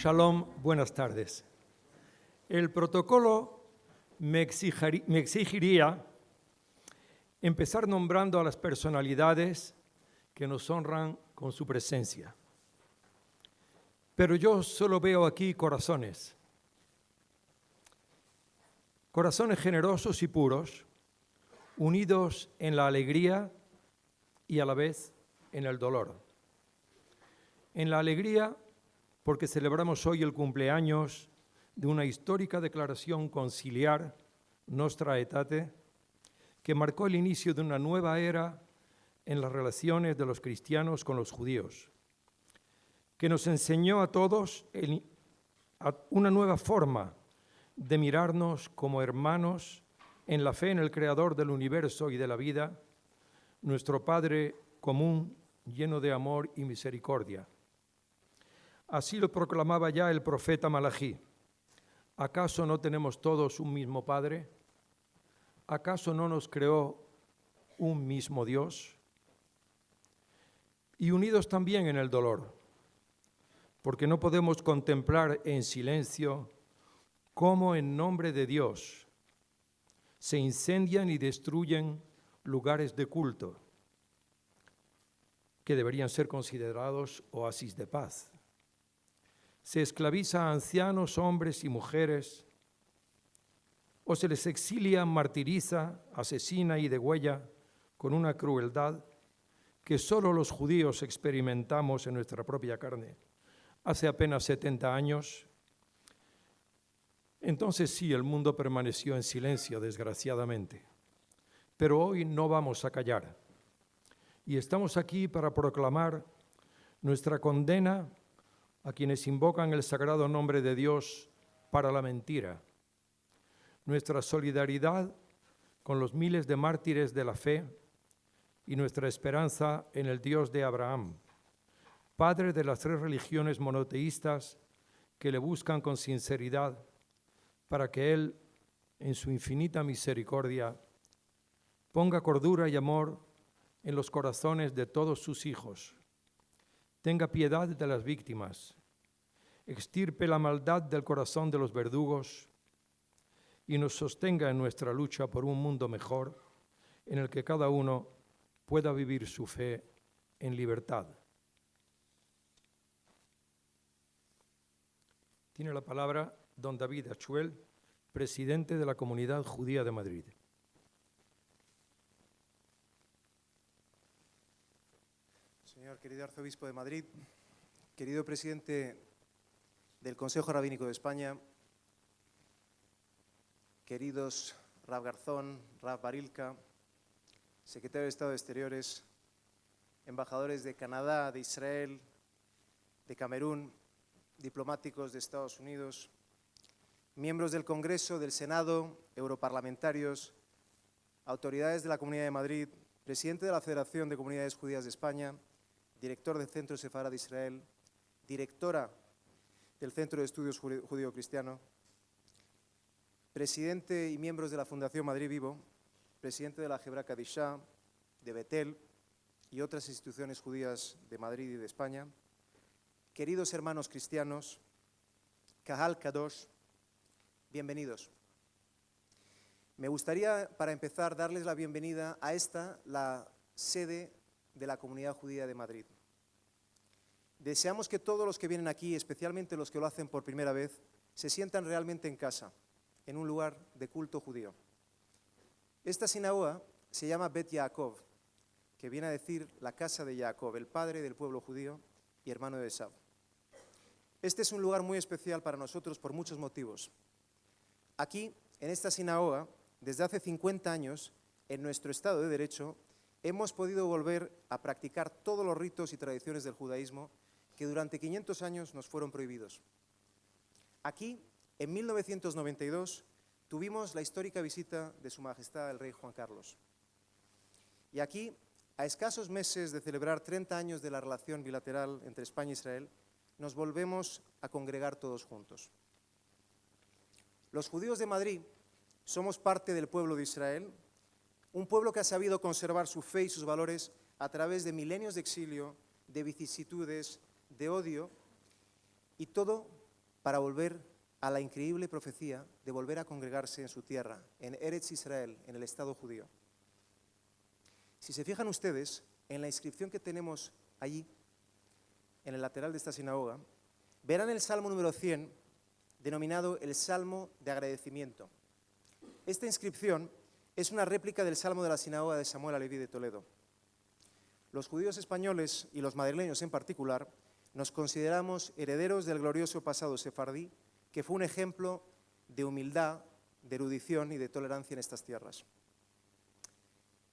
Shalom, buenas tardes. El protocolo me exigiría empezar nombrando a las personalidades que nos honran con su presencia. Pero yo solo veo aquí corazones. Corazones generosos y puros, unidos en la alegría y a la vez en el dolor. En la alegría, porque celebramos hoy el cumpleaños de una histórica declaración conciliar, Nostra Aetate, que marcó el inicio de una nueva era en las relaciones de los cristianos con los judíos, que nos enseñó a todos una nueva forma de mirarnos como hermanos en la fe en el Creador del universo y de la vida, nuestro Padre común, lleno de amor y misericordia. Así lo proclamaba ya el profeta Malají. ¿Acaso no tenemos todos un mismo Padre? ¿Acaso no nos creó un mismo Dios? Y unidos también en el dolor, porque no podemos contemplar en silencio cómo en nombre de Dios se incendian y destruyen lugares de culto que deberían ser considerados oasis de paz. Se esclaviza a ancianos, hombres y mujeres, o se les exilia, martiriza, asesina y degüella con una crueldad que solo los judíos experimentamos en nuestra propia carne hace apenas 70 años. Entonces sí, el mundo permaneció en silencio, desgraciadamente. Pero hoy no vamos a callar. Y estamos aquí para proclamar nuestra condena a quienes invocan el sagrado nombre de Dios para la mentira, nuestra solidaridad con los miles de mártires de la fe y nuestra esperanza en el Dios de Abraham, Padre de las tres religiones monoteístas que le buscan con sinceridad para que Él, en su infinita misericordia, ponga cordura y amor en los corazones de todos sus hijos, tenga piedad de las víctimas, extirpe la maldad del corazón de los verdugos y nos sostenga en nuestra lucha por un mundo mejor en el que cada uno pueda vivir su fe en libertad. Tiene la palabra don David Achuel, presidente de la Comunidad Judía de Madrid. Señor querido arzobispo de Madrid, querido presidente del Consejo Rabínico de España, queridos Rav Garzón, Rav Barilka, secretario de Estado de Exteriores, embajadores de Canadá, de Israel, de Camerún, diplomáticos de Estados Unidos, miembros del Congreso, del Senado, europarlamentarios, autoridades de la Comunidad de Madrid, presidente de la Federación de Comunidades Judías de España, director del Centro Sefará de Israel, directora del Centro de Estudios Judío-Cristiano, presidente y miembros de la Fundación Madrid Vivo, presidente de la Hebra Kadishá, de Betel y otras instituciones judías de Madrid y de España, queridos hermanos cristianos, Kahal Kadosh, bienvenidos. Me gustaría, para empezar, darles la bienvenida a la sede de la Comunidad Judía de Madrid. Deseamos que todos los que vienen aquí, especialmente los que lo hacen por primera vez, se sientan realmente en casa, en un lugar de culto judío. Esta sinagoga se llama Bet Yaakov, que viene a decir la casa de Jacob, el padre del pueblo judío y hermano de Esaú. Este es un lugar muy especial para nosotros por muchos motivos. Aquí, en esta sinagoga, desde hace 50 años, en nuestro Estado de Derecho, hemos podido volver a practicar todos los ritos y tradiciones del judaísmo que durante 500 años nos fueron prohibidos. Aquí, en 1992, tuvimos la histórica visita de Su Majestad el Rey Juan Carlos. Y aquí, a escasos meses de celebrar 30 años de la relación bilateral entre España e Israel, nos volvemos a congregar todos juntos. Los judíos de Madrid somos parte del pueblo de Israel, un pueblo que ha sabido conservar su fe y sus valores a través de milenios de exilio, de vicisitudes, de odio, y todo para volver a la increíble profecía de volver a congregarse en su tierra, en Eretz Israel, en el Estado judío. Si se fijan ustedes, en la inscripción que tenemos allí, en el lateral de esta sinagoga, verán el Salmo número 100, denominado el Salmo de Agradecimiento. Esta inscripción es una réplica del Salmo de la sinagoga de Samuel Aleví de Toledo. Los judíos españoles, y los madrileños en particular, nos consideramos herederos del glorioso pasado sefardí, que fue un ejemplo de humildad, de erudición y de tolerancia en estas tierras.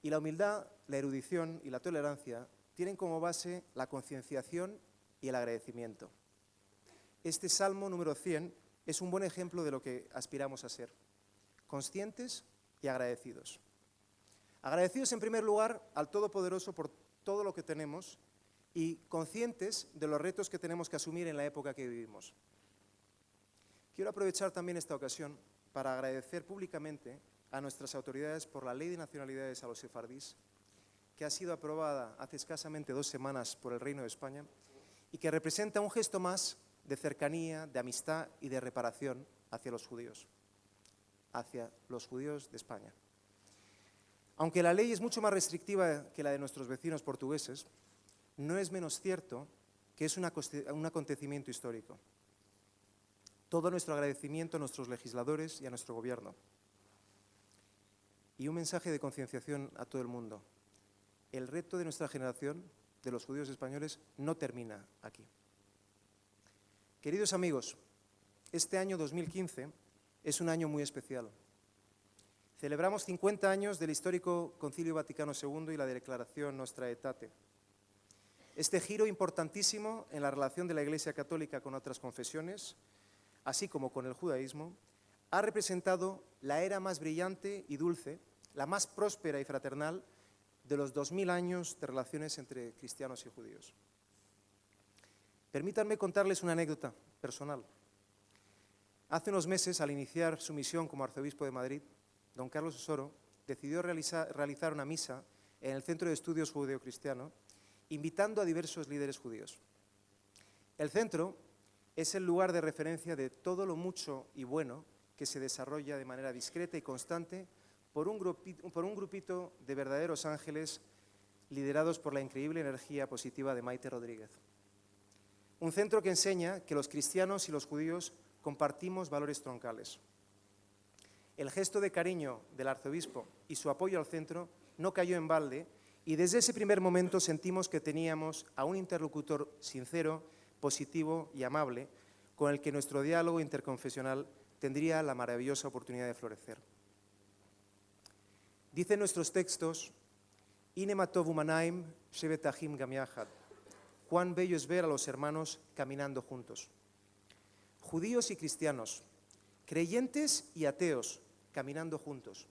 Y la humildad, la erudición y la tolerancia tienen como base la concienciación y el agradecimiento. Este Salmo número 100 es un buen ejemplo de lo que aspiramos a ser, conscientes y agradecidos. Agradecidos en primer lugar al Todopoderoso por todo lo que tenemos y conscientes de los retos que tenemos que asumir en la época que vivimos. Quiero aprovechar también esta ocasión para agradecer públicamente a nuestras autoridades por la Ley de Nacionalidades a los sefardíes, que ha sido aprobada hace escasamente 2 semanas por el Reino de España y que representa un gesto más de cercanía, de amistad y de reparación hacia los judíos de España. Aunque la ley es mucho más restrictiva que la de nuestros vecinos portugueses, no es menos cierto que es un acontecimiento histórico. Todo nuestro agradecimiento a nuestros legisladores y a nuestro gobierno. Y un mensaje de concienciación a todo el mundo. El reto de nuestra generación, de los judíos españoles, no termina aquí. Queridos amigos, este año 2015 es un año muy especial. Celebramos 50 años del histórico Concilio Vaticano II y la Declaración Nostra Aetate. Este giro importantísimo en la relación de la Iglesia Católica con otras confesiones, así como con el judaísmo, ha representado la era más brillante y dulce, la más próspera y fraternal de los 2000 años de relaciones entre cristianos y judíos. Permítanme contarles una anécdota personal. Hace unos meses, al iniciar su misión como arzobispo de Madrid, don Carlos Osoro decidió realizar una misa en el Centro de Estudios Judeocristiano, invitando a diversos líderes judíos. El centro es el lugar de referencia de todo lo mucho y bueno que se desarrolla de manera discreta y constante por un grupito de verdaderos ángeles liderados por la increíble energía positiva de Maite Rodríguez. Un centro que enseña que los cristianos y los judíos compartimos valores troncales. El gesto de cariño del arzobispo y su apoyo al centro no cayó en balde y desde ese primer momento sentimos que teníamos a un interlocutor sincero, positivo y amable con el que nuestro diálogo interconfesional tendría la maravillosa oportunidad de florecer. Dicen nuestros textos, Ine matov umanaim shevet achim gam yachad. Cuán bello es ver a los hermanos caminando juntos. Judíos y cristianos, creyentes y ateos, caminando juntos.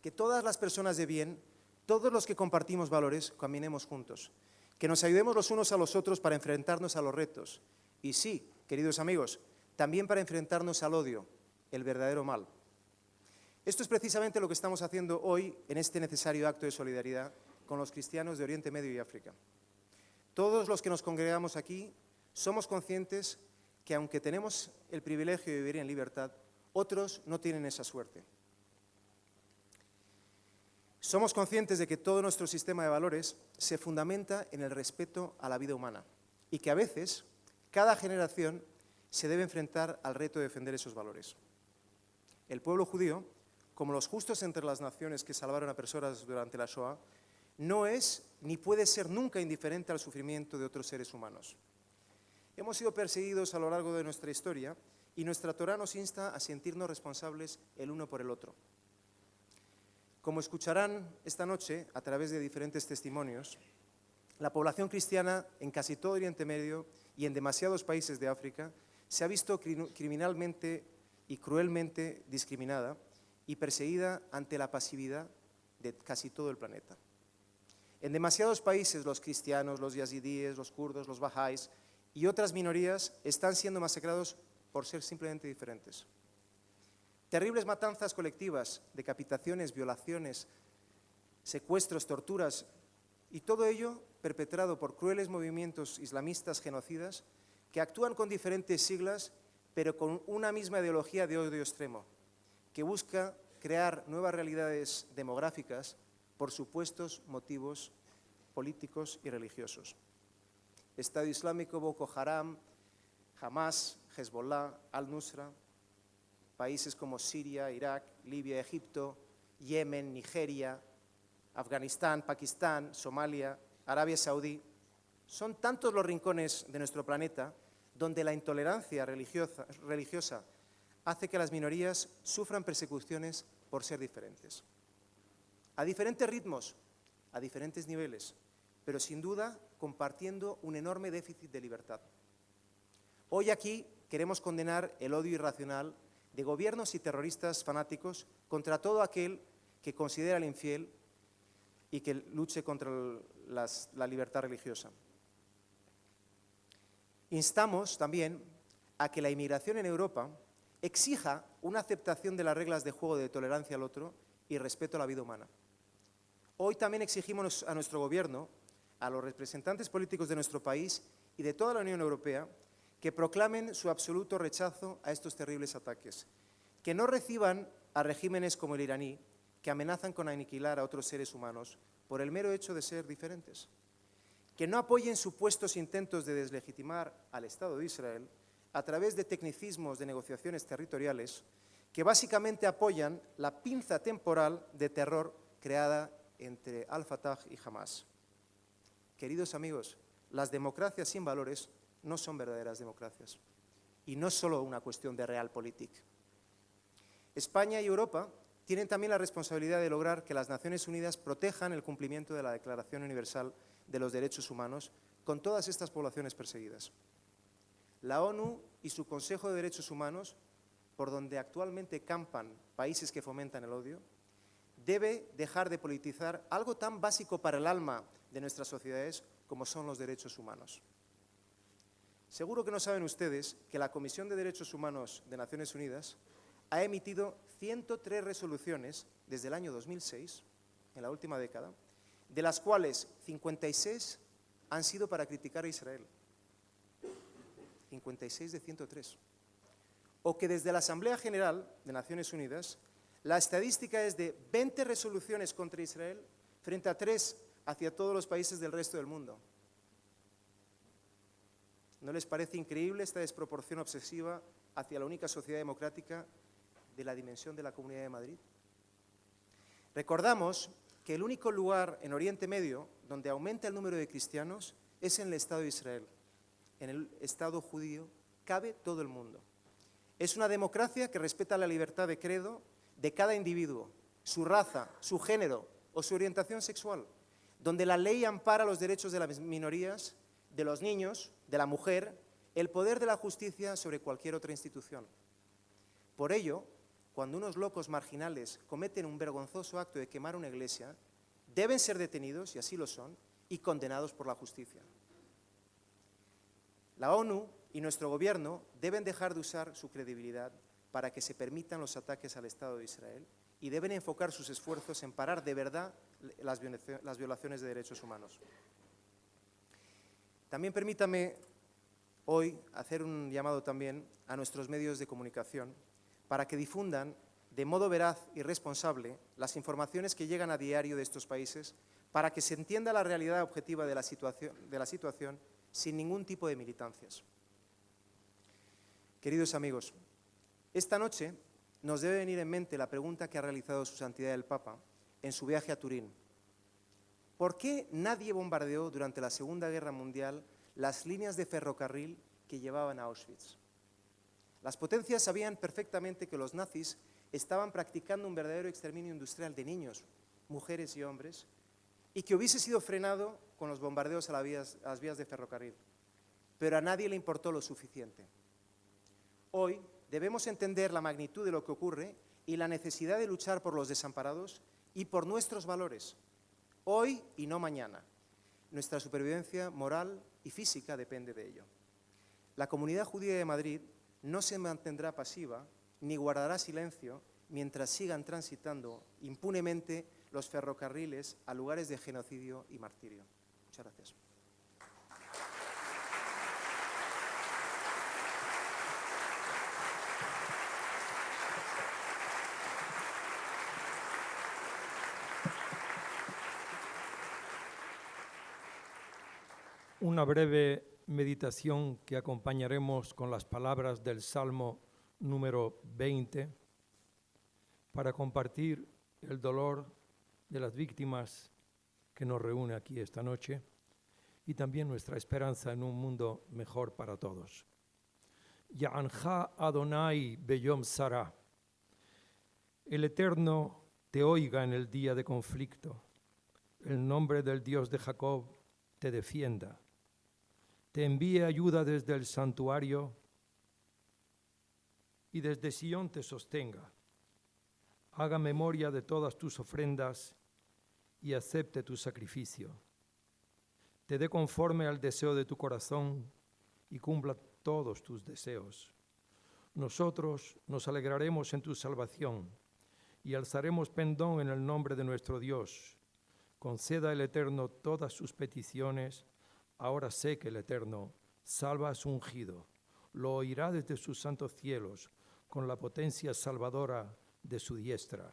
Que todas las personas de bien, todos los que compartimos valores, caminemos juntos. Que nos ayudemos los unos a los otros para enfrentarnos a los retos. Y sí, queridos amigos, también para enfrentarnos al odio, el verdadero mal. Esto es precisamente lo que estamos haciendo hoy en este necesario acto de solidaridad con los cristianos de Oriente Medio y África. Todos los que nos congregamos aquí somos conscientes que aunque tenemos el privilegio de vivir en libertad, otros no tienen esa suerte. Somos conscientes de que todo nuestro sistema de valores se fundamenta en el respeto a la vida humana y que a veces cada generación se debe enfrentar al reto de defender esos valores. El pueblo judío, como los justos entre las naciones que salvaron a personas durante la Shoah, no es ni puede ser nunca indiferente al sufrimiento de otros seres humanos. Hemos sido perseguidos a lo largo de nuestra historia y nuestra Torá nos insta a sentirnos responsables el uno por el otro. Como escucharán esta noche a través de diferentes testimonios, la población cristiana en casi todo Oriente Medio y en demasiados países de África se ha visto criminalmente y cruelmente discriminada y perseguida ante la pasividad de casi todo el planeta. En demasiados países los cristianos, los yazidíes, los kurdos, los bahá'ís y otras minorías están siendo masacrados por ser simplemente diferentes. Terribles matanzas colectivas, decapitaciones, violaciones, secuestros, torturas y todo ello perpetrado por crueles movimientos islamistas genocidas que actúan con diferentes siglas, pero con una misma ideología de odio extremo, que busca crear nuevas realidades demográficas por supuestos motivos políticos y religiosos. Estado Islámico, Boko Haram, Hamas, Hezbollah, Al-Nusra, países como Siria, Irak, Libia, Egipto, Yemen, Nigeria, Afganistán, Pakistán, Somalia, Arabia Saudí. Son tantos los rincones de nuestro planeta donde la intolerancia religiosa hace que las minorías sufran persecuciones por ser diferentes. A diferentes ritmos, a diferentes niveles, pero sin duda compartiendo un enorme déficit de libertad. Hoy aquí queremos condenar el odio irracional de gobiernos y terroristas fanáticos contra todo aquel que considera al infiel y que luche contra la libertad religiosa. Instamos también a que la inmigración en Europa exija una aceptación de las reglas de juego de tolerancia al otro y respeto a la vida humana. Hoy también exigimos a nuestro Gobierno, a los representantes políticos de nuestro país y de toda la Unión Europea, que proclamen su absoluto rechazo a estos terribles ataques, que no reciban a regímenes como el iraní, que amenazan con aniquilar a otros seres humanos por el mero hecho de ser diferentes, que no apoyen supuestos intentos de deslegitimar al Estado de Israel a través de tecnicismos de negociaciones territoriales que básicamente apoyan la pinza temporal de terror creada entre Al-Fatah y Hamas. Queridos amigos, las democracias sin valores no son verdaderas democracias y no es solo una cuestión de realpolitik. España y Europa tienen también la responsabilidad de lograr que las Naciones Unidas protejan el cumplimiento de la Declaración Universal de los Derechos Humanos con todas estas poblaciones perseguidas. La ONU y su Consejo de Derechos Humanos, por donde actualmente campan países que fomentan el odio, debe dejar de politizar algo tan básico para el alma de nuestras sociedades como son los derechos humanos. Seguro que no saben ustedes que la Comisión de Derechos Humanos de Naciones Unidas ha emitido 103 resoluciones desde el año 2006, en la última década, de las cuales 56 han sido para criticar a Israel. 56 de 103. O que desde la Asamblea General de Naciones Unidas la estadística es de 20 resoluciones contra Israel frente a 3 hacia todos los países del resto del mundo. ¿No les parece increíble esta desproporción obsesiva hacia la única sociedad democrática de la dimensión de la Comunidad de Madrid? Recordamos que el único lugar en Oriente Medio donde aumenta el número de cristianos es en el Estado de Israel. En el Estado judío cabe todo el mundo. Es una democracia que respeta la libertad de credo de cada individuo, su raza, su género o su orientación sexual, donde la ley ampara los derechos de las minorías, de los niños, de la mujer, el poder de la justicia sobre cualquier otra institución. Por ello, cuando unos locos marginales cometen un vergonzoso acto de quemar una iglesia, deben ser detenidos, y así lo son, y condenados por la justicia. La ONU y nuestro Gobierno deben dejar de usar su credibilidad para que se permitan los ataques al Estado de Israel y deben enfocar sus esfuerzos en parar de verdad las violaciones de derechos humanos. También permítame hoy hacer un llamado también a nuestros medios de comunicación para que difundan de modo veraz y responsable las informaciones que llegan a diario de estos países para que se entienda la realidad objetiva de la situación sin ningún tipo de militancias. Queridos amigos, esta noche nos debe venir en mente la pregunta que ha realizado Su Santidad el Papa en su viaje a Turín. ¿Por qué nadie bombardeó durante la Segunda Guerra Mundial las líneas de ferrocarril que llevaban a Auschwitz? Las potencias sabían perfectamente que los nazis estaban practicando un verdadero exterminio industrial de niños, mujeres y hombres, y que hubiese sido frenado con los bombardeos a las vías de ferrocarril. Pero a nadie le importó lo suficiente. Hoy debemos entender la magnitud de lo que ocurre y la necesidad de luchar por los desamparados y por nuestros valores, hoy y no mañana. Nuestra supervivencia moral y física depende de ello. La Comunidad Judía de Madrid no se mantendrá pasiva ni guardará silencio mientras sigan transitando impunemente los ferrocarriles a lugares de genocidio y martirio. Muchas gracias. Una breve meditación que acompañaremos con las palabras del Salmo número 20 para compartir el dolor de las víctimas que nos reúne aquí esta noche y también nuestra esperanza en un mundo mejor para todos. Ya'ancha Adonai Beyom Sarah. El Eterno te oiga en el día de conflicto. El nombre del Dios de Jacob te defienda. Te envíe ayuda desde el santuario y desde Sión te sostenga. Haga memoria de todas tus ofrendas y acepte tu sacrificio. Te dé conforme al deseo de tu corazón y cumpla todos tus deseos. Nosotros nos alegraremos en tu salvación y alzaremos pendón en el nombre de nuestro Dios. Conceda el Eterno todas sus peticiones. Ahora sé que el Eterno salva a su ungido. Lo oirá desde sus santos cielos con la potencia salvadora de su diestra.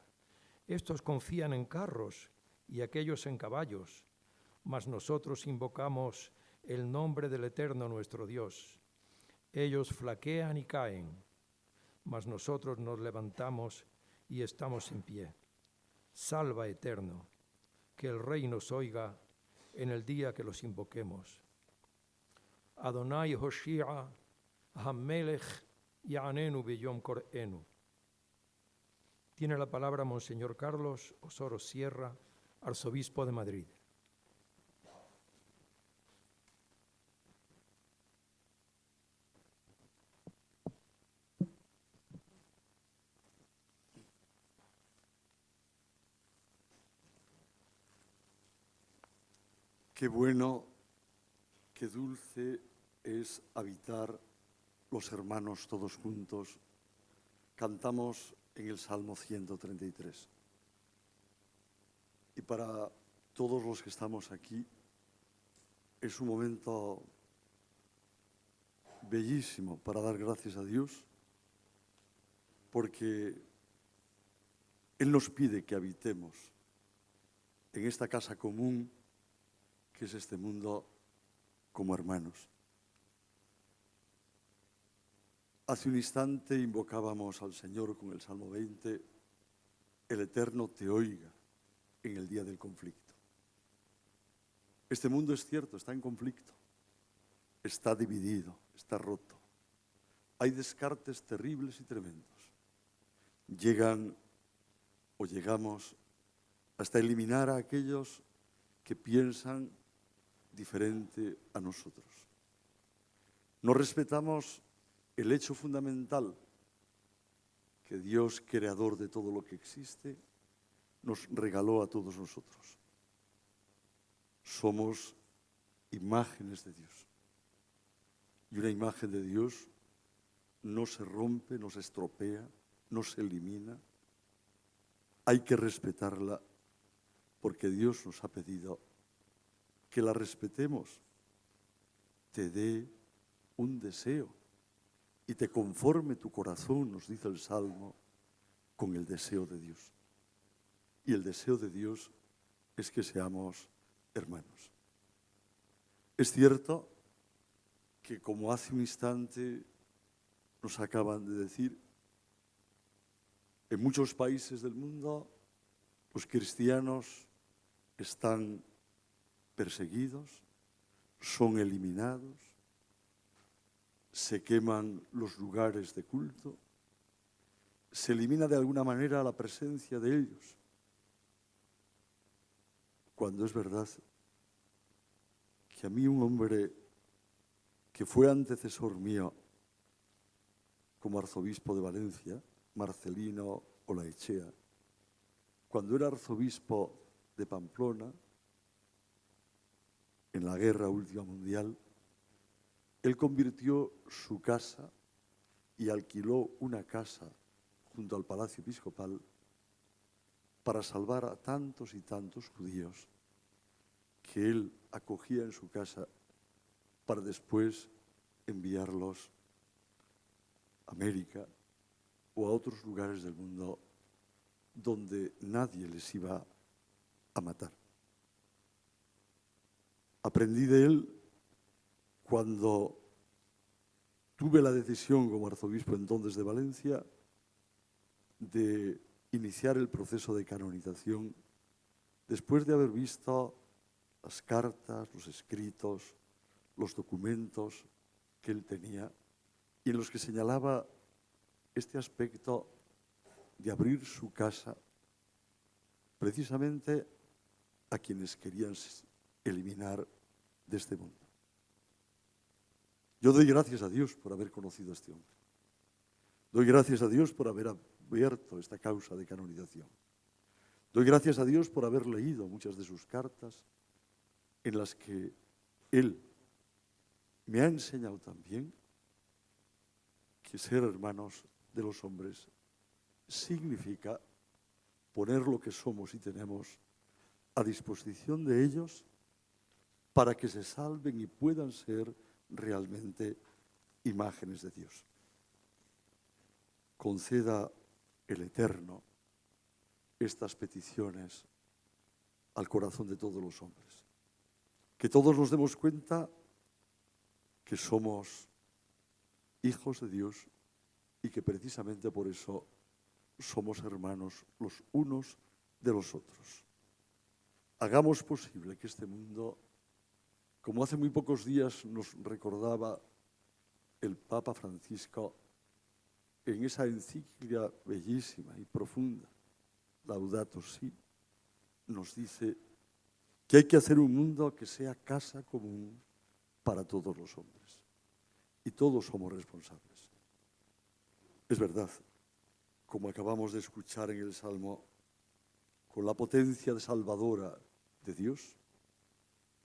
Estos confían en carros y aquellos en caballos, mas nosotros invocamos el nombre del Eterno nuestro Dios. Ellos flaquean y caen, mas nosotros nos levantamos y estamos en pie. Salva, Eterno, que el Rey nos oiga en el día que los invoquemos. Adonai Hoshia, Hamelech, Ya'anenu Beyom Korenu. Tiene la palabra Monseñor Carlos Osoro Sierra, arzobispo de Madrid. Qué bueno, qué dulce es habitar los hermanos todos juntos. Cantamos en el Salmo 133. Y para todos los que estamos aquí, es un momento bellísimo para dar gracias a Dios, porque Él nos pide que habitemos en esta casa común que es este mundo como hermanos. Hace un instante invocábamos al Señor con el Salmo 20, el Eterno te oiga en el día del conflicto. Este mundo es cierto, está en conflicto, está dividido, está roto. Hay descartes terribles y tremendos. Llegan o llegamos hasta eliminar a aquellos que piensan diferente a nosotros. No respetamos el hecho fundamental que Dios, creador de todo lo que existe, nos regaló a todos nosotros. Somos imágenes de Dios. Y una imagen de Dios no se rompe, no se estropea, no se elimina. Hay que respetarla porque Dios nos ha pedido que la respetemos. Te dé un deseo y te conforme tu corazón, nos dice el Salmo, con el deseo de Dios. Y el deseo de Dios es que seamos hermanos. Es cierto que, como hace un instante nos acaban de decir, en muchos países del mundo los cristianos están perseguidos, son eliminados, se queman los lugares de culto, se elimina de alguna manera la presencia de ellos. Cuando es verdad que a mí un hombre que fue antecesor mío como arzobispo de Valencia, Marcelino Olaechea, cuando era arzobispo de Pamplona, en la guerra última mundial, él convirtió su casa y alquiló una casa junto al Palacio Episcopal para salvar a tantos y tantos judíos que él acogía en su casa para después enviarlos a América o a otros lugares del mundo donde nadie les iba a matar. Aprendí de él cuando tuve la decisión como arzobispo entonces de Valencia de iniciar el proceso de canonización después de haber visto las cartas, los escritos, los documentos que él tenía y en los que señalaba este aspecto de abrir su casa precisamente a quienes querían eliminar de este mundo. Yo doy gracias a Dios por haber conocido a este hombre. Doy gracias a Dios por haber abierto esta causa de canonización. Doy gracias a Dios por haber leído muchas de sus cartas en las que él me ha enseñado también que ser hermanos de los hombres significa poner lo que somos y tenemos a disposición de ellos para que se salven y puedan ser realmente imágenes de Dios. Conceda el Eterno estas peticiones al corazón de todos los hombres. Que todos nos demos cuenta que somos hijos de Dios y que precisamente por eso somos hermanos los unos de los otros. Hagamos posible que este mundo, como hace muy pocos días nos recordaba el Papa Francisco en esa encíclica bellísima y profunda, Laudato Si, nos dice que hay que hacer un mundo que sea casa común para todos los hombres. Y todos somos responsables. Es verdad, como acabamos de escuchar en el Salmo, con la potencia salvadora de Dios,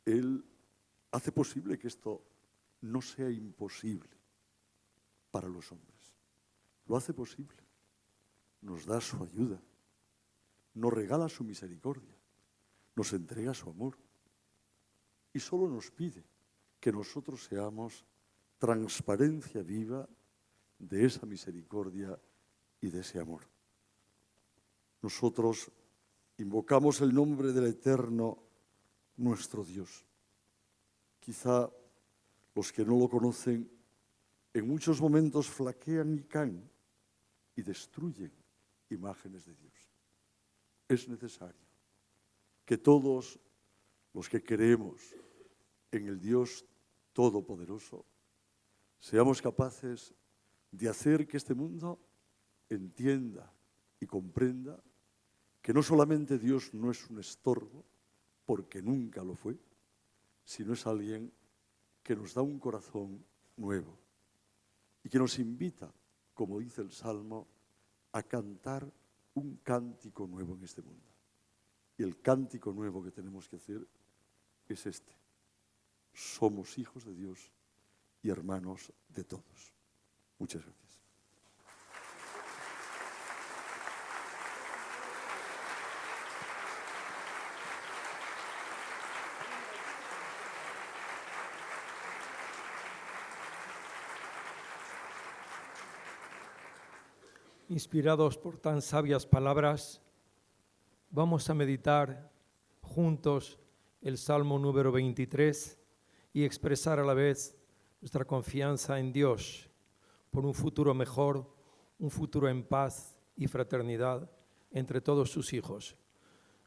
Él hace posible que esto no sea imposible para los hombres. Lo hace posible. Nos da su ayuda. Nos regala su misericordia. Nos entrega su amor. Y solo nos pide que nosotros seamos transparencia viva de esa misericordia y de ese amor. Nosotros invocamos el nombre del Eterno, nuestro Dios. Quizá los que no lo conocen en muchos momentos flaquean y caen y destruyen imágenes de Dios. Es necesario que todos los que creemos en el Dios Todopoderoso seamos capaces de hacer que este mundo entienda y comprenda que no solamente Dios no es un estorbo, porque nunca lo fue, sino es alguien que nos da un corazón nuevo y que nos invita, como dice el Salmo, a cantar un cántico nuevo en este mundo. Y el cántico nuevo que tenemos que hacer es este. Somos hijos de Dios y hermanos de todos. Muchas gracias. Inspirados por tan sabias palabras, vamos a meditar juntos el Salmo número 23 y expresar a la vez nuestra confianza en Dios por un futuro mejor, un futuro en paz y fraternidad entre todos sus hijos.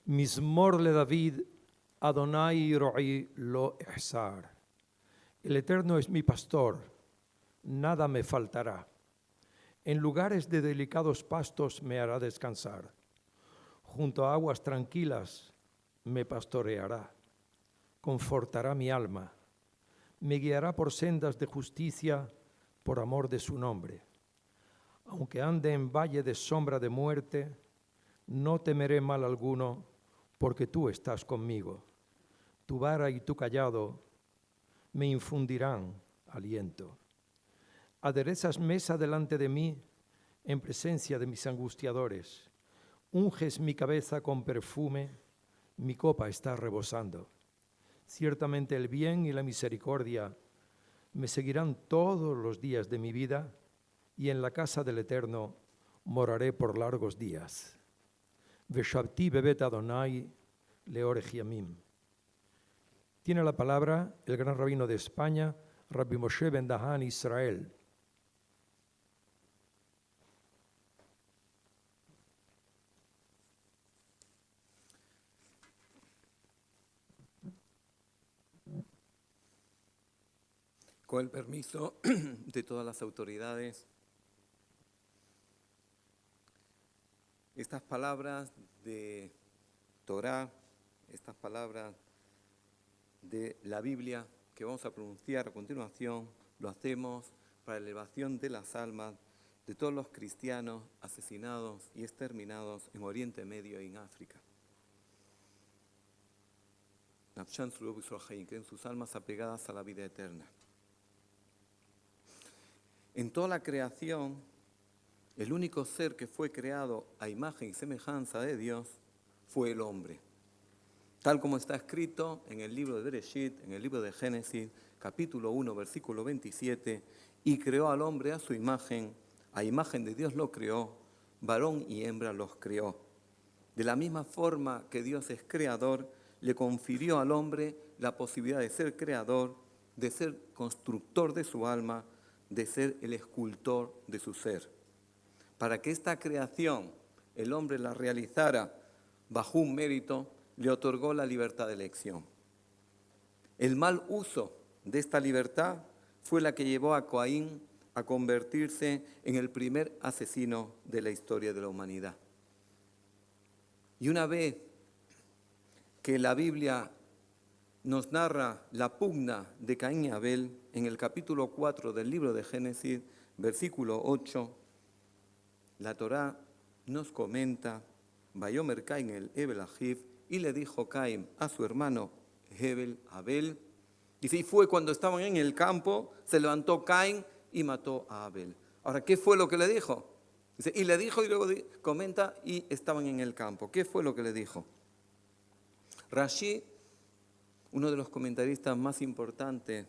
Mizmor le David, Adonai ro'i lo ehsar. El Eterno es mi pastor, nada me faltará. En lugares de delicados pastos me hará descansar. Junto a aguas tranquilas me pastoreará. Confortará mi alma. Me guiará por sendas de justicia por amor de su nombre. Aunque ande en valle de sombra de muerte, no temeré mal alguno, porque tú estás conmigo. Tu vara y tu cayado me infundirán aliento. Aderezas mesa delante de mí en presencia de mis angustiadores. Unges mi cabeza con perfume, mi copa está rebosando. Ciertamente el bien y la misericordia me seguirán todos los días de mi vida y en la casa del Eterno moraré por largos días. Veshabti bebet Adonai leorech yamim. Tiene la palabra el gran rabino de España, Rabbi Moshe ben Dahan Israel. Con el permiso de todas las autoridades, estas palabras de Torá, estas palabras de la Biblia que vamos a pronunciar a continuación, lo hacemos para la elevación de las almas de todos los cristianos asesinados y exterminados en Oriente Medio y en África. Que en sus almas apegadas a la vida eterna. En toda la creación, el único ser que fue creado a imagen y semejanza de Dios fue el hombre. Tal como está escrito en el libro de Bereshit, en el libro de Génesis, capítulo 1, versículo 27, y creó al hombre a su imagen, a imagen de Dios lo creó, varón y hembra los creó. De la misma forma que Dios es creador, le confirió al hombre la posibilidad de ser creador, de ser constructor de su alma, de ser el escultor de su ser. Para que esta creación el hombre la realizara bajo un mérito, le otorgó la libertad de elección. El mal uso de esta libertad fue la que llevó a Caín a convertirse en el primer asesino de la historia de la humanidad. Y una vez que la Biblia nos narra la pugna de Caín y Abel en el capítulo 4 del libro de Génesis, versículo 8, la Torá nos comenta, Vayomer Caín el Hebel Ajiv, y le dijo Caín a su hermano Hebel, Abel, dice, y fue cuando estaban en el campo, se levantó Caín y mató a Abel. Ahora, ¿qué fue lo que le dijo? Dice, y le dijo, y luego comenta, y estaban en el campo. ¿Qué fue lo que le dijo? Rashi, uno de los comentaristas más importantes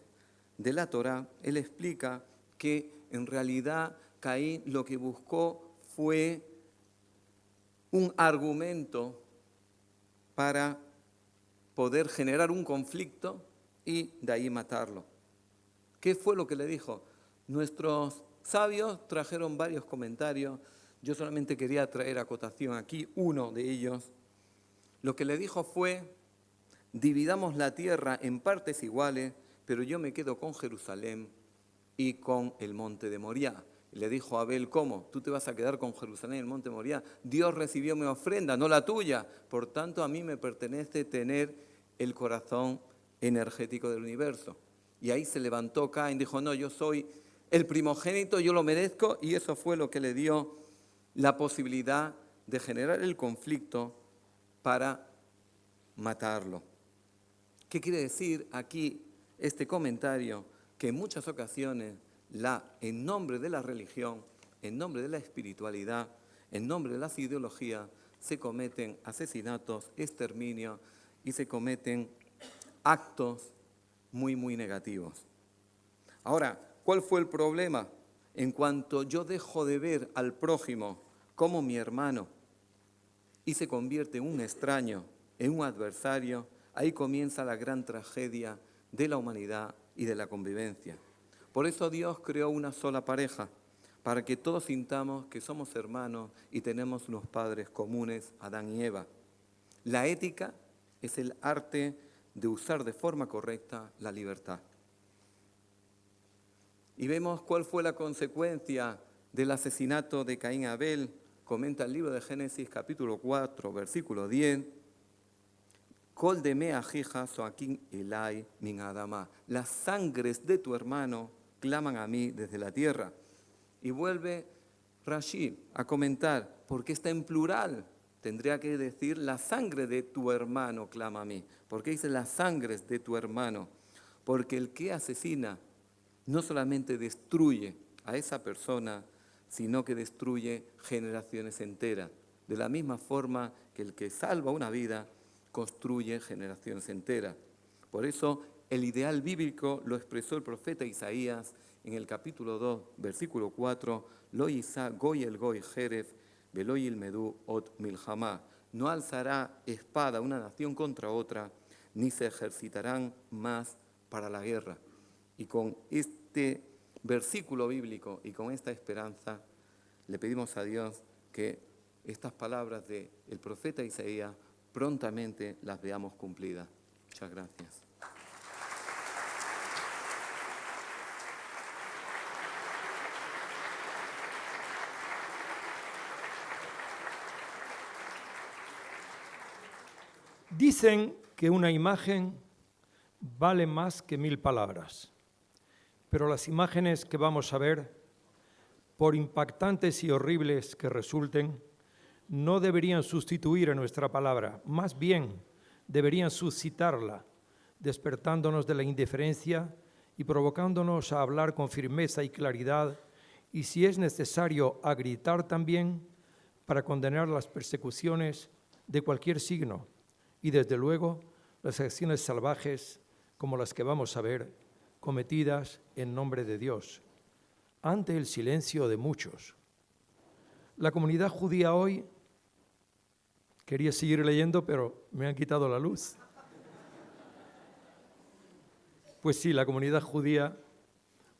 de la Torá, él explica que en realidad Caín lo que buscó fue un argumento para poder generar un conflicto y de ahí matarlo. ¿Qué fue lo que le dijo? Nuestros sabios trajeron varios comentarios, yo solamente quería traer acotación aquí, uno de ellos. Lo que le dijo fue, dividamos la tierra en partes iguales, pero yo me quedo con Jerusalén y con el monte de Moriah. Y le dijo a Abel, ¿cómo? ¿Tú te vas a quedar con Jerusalén y el monte de Moriah? Dios recibió mi ofrenda, no la tuya. Por tanto, a mí me pertenece tener el corazón energético del universo. Y ahí se levantó Caín, dijo, no, yo soy el primogénito, yo lo merezco, y eso fue lo que le dio la posibilidad de generar el conflicto para matarlo. ¿Qué quiere decir aquí este comentario? Que en muchas ocasiones, en nombre de la religión, en nombre de la espiritualidad, en nombre de las ideologías, se cometen asesinatos, exterminios y se cometen actos muy, muy negativos. Ahora, ¿cuál fue el problema? En cuanto yo dejo de ver al prójimo como mi hermano y se convierte en un extraño, en un adversario, ahí comienza la gran tragedia de la humanidad y de la convivencia. Por eso Dios creó una sola pareja, para que todos sintamos que somos hermanos y tenemos unos padres comunes, Adán y Eva. La ética es el arte de usar de forma correcta la libertad. Y vemos cuál fue la consecuencia del asesinato de Caín y Abel. Comenta el libro de Génesis, capítulo 4, versículo 10. Kol de me ajija soakin elai min adama. Las sangres de tu hermano claman a mí desde la tierra. Y vuelve Rashi a comentar, porque está en plural. Tendría que decir, la sangre de tu hermano clama a mí. ¿Por qué dice las sangres de tu hermano? Porque el que asesina no solamente destruye a esa persona, sino que destruye generaciones enteras. De la misma forma que el que salva una vida, construye generaciones enteras. Por eso, el ideal bíblico lo expresó el profeta Isaías en el capítulo 2, versículo 4, Lo yisa goy el goy jeref, velo yilmedú ot milhamá. No alzará espada una nación contra otra, ni se ejercitarán más para la guerra. Y con este versículo bíblico y con esta esperanza, le pedimos a Dios que estas palabras del profeta Isaías prontamente las veamos cumplidas. Muchas gracias. Dicen que una imagen vale más que 1000 palabras, pero las imágenes que vamos a ver, por impactantes y horribles que resulten, no deberían sustituir a nuestra palabra, más bien deberían suscitarla, despertándonos de la indiferencia y provocándonos a hablar con firmeza y claridad, y si es necesario, a gritar también para condenar las persecuciones de cualquier signo, y desde luego las acciones salvajes como las que vamos a ver, cometidas en nombre de Dios, ante el silencio de muchos. La comunidad judía hoy, quería seguir leyendo, pero me han quitado la luz. Pues sí, la comunidad judía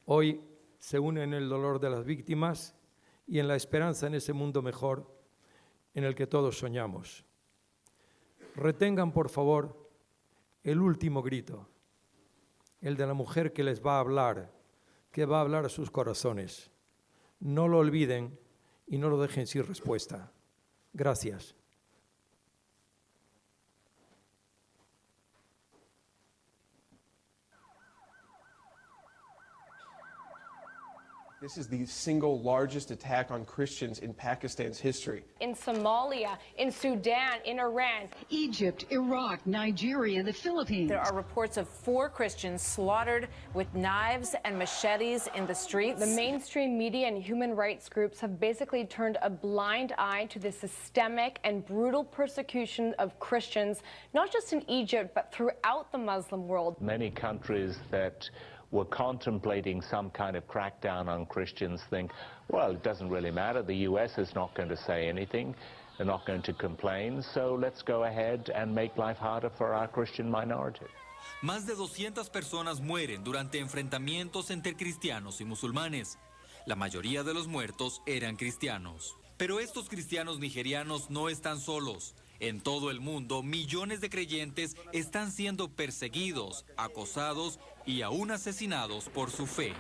hoy se une en el dolor de las víctimas y en la esperanza en ese mundo mejor en el que todos soñamos. Retengan, por favor, el último grito, el de la mujer que les va a hablar, que va a hablar a sus corazones. No lo olviden y no lo dejen sin respuesta. Gracias. This is the single largest attack on Christians in Pakistan's history. In Somalia, in Sudan, in Iran, Egypt, Iraq, Nigeria, the Philippines. There are reports of 4 Christians slaughtered with knives and machetes in the streets. the mainstream media and human rights groups have basically turned a blind eye to the systemic and brutal persecution of Christians, not just in Egypt, but throughout the Muslim world. Many countries that were contemplating some kind of crackdown on Christians think, well, it doesn't really matter. The U.S. is not going to say anything. They're not going to complain. So let's go ahead and make life harder for our Christian minority. Más de 200 personas mueren durante enfrentamientos entre cristianos y musulmanes. La mayoría de los muertos eran cristianos. Pero estos cristianos nigerianos no están solos. En todo el mundo, millones de creyentes están siendo perseguidos, acosados y aún asesinados por su fe.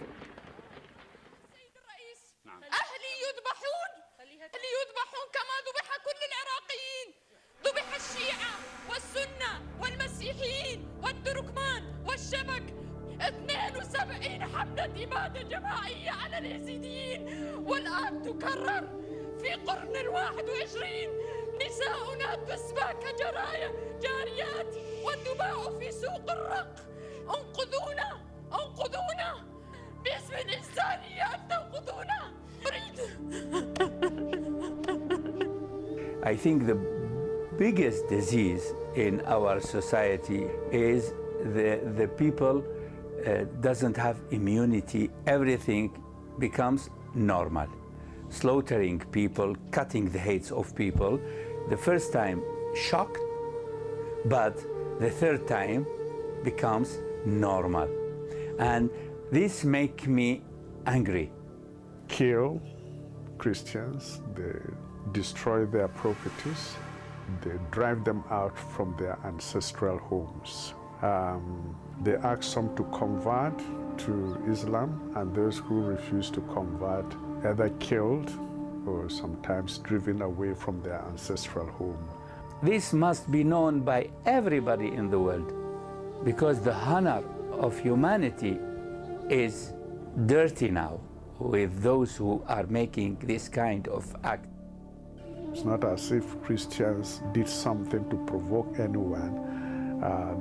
نساؤنا تسبى كجرايا جاريات وتباع في سوق الرق انقذونا انقذونا باسم الإنسانية تنقذونا I think the biggest disease in our society is the people doesn't have immunity. Everything becomes normal. Slaughtering people, cutting the heads of people. The first time, shocked, but the third time becomes normal. And this makes me angry. Kill Christians, they destroy their properties, they drive them out from their ancestral homes. They ask some to convert to Islam, and those who refuse to convert either killed or sometimes driven away from their ancestral home. This must be known by everybody in the world, because the honor of humanity is dirty now with those who are making this kind of act. It's not as if Christians did something to provoke anyone.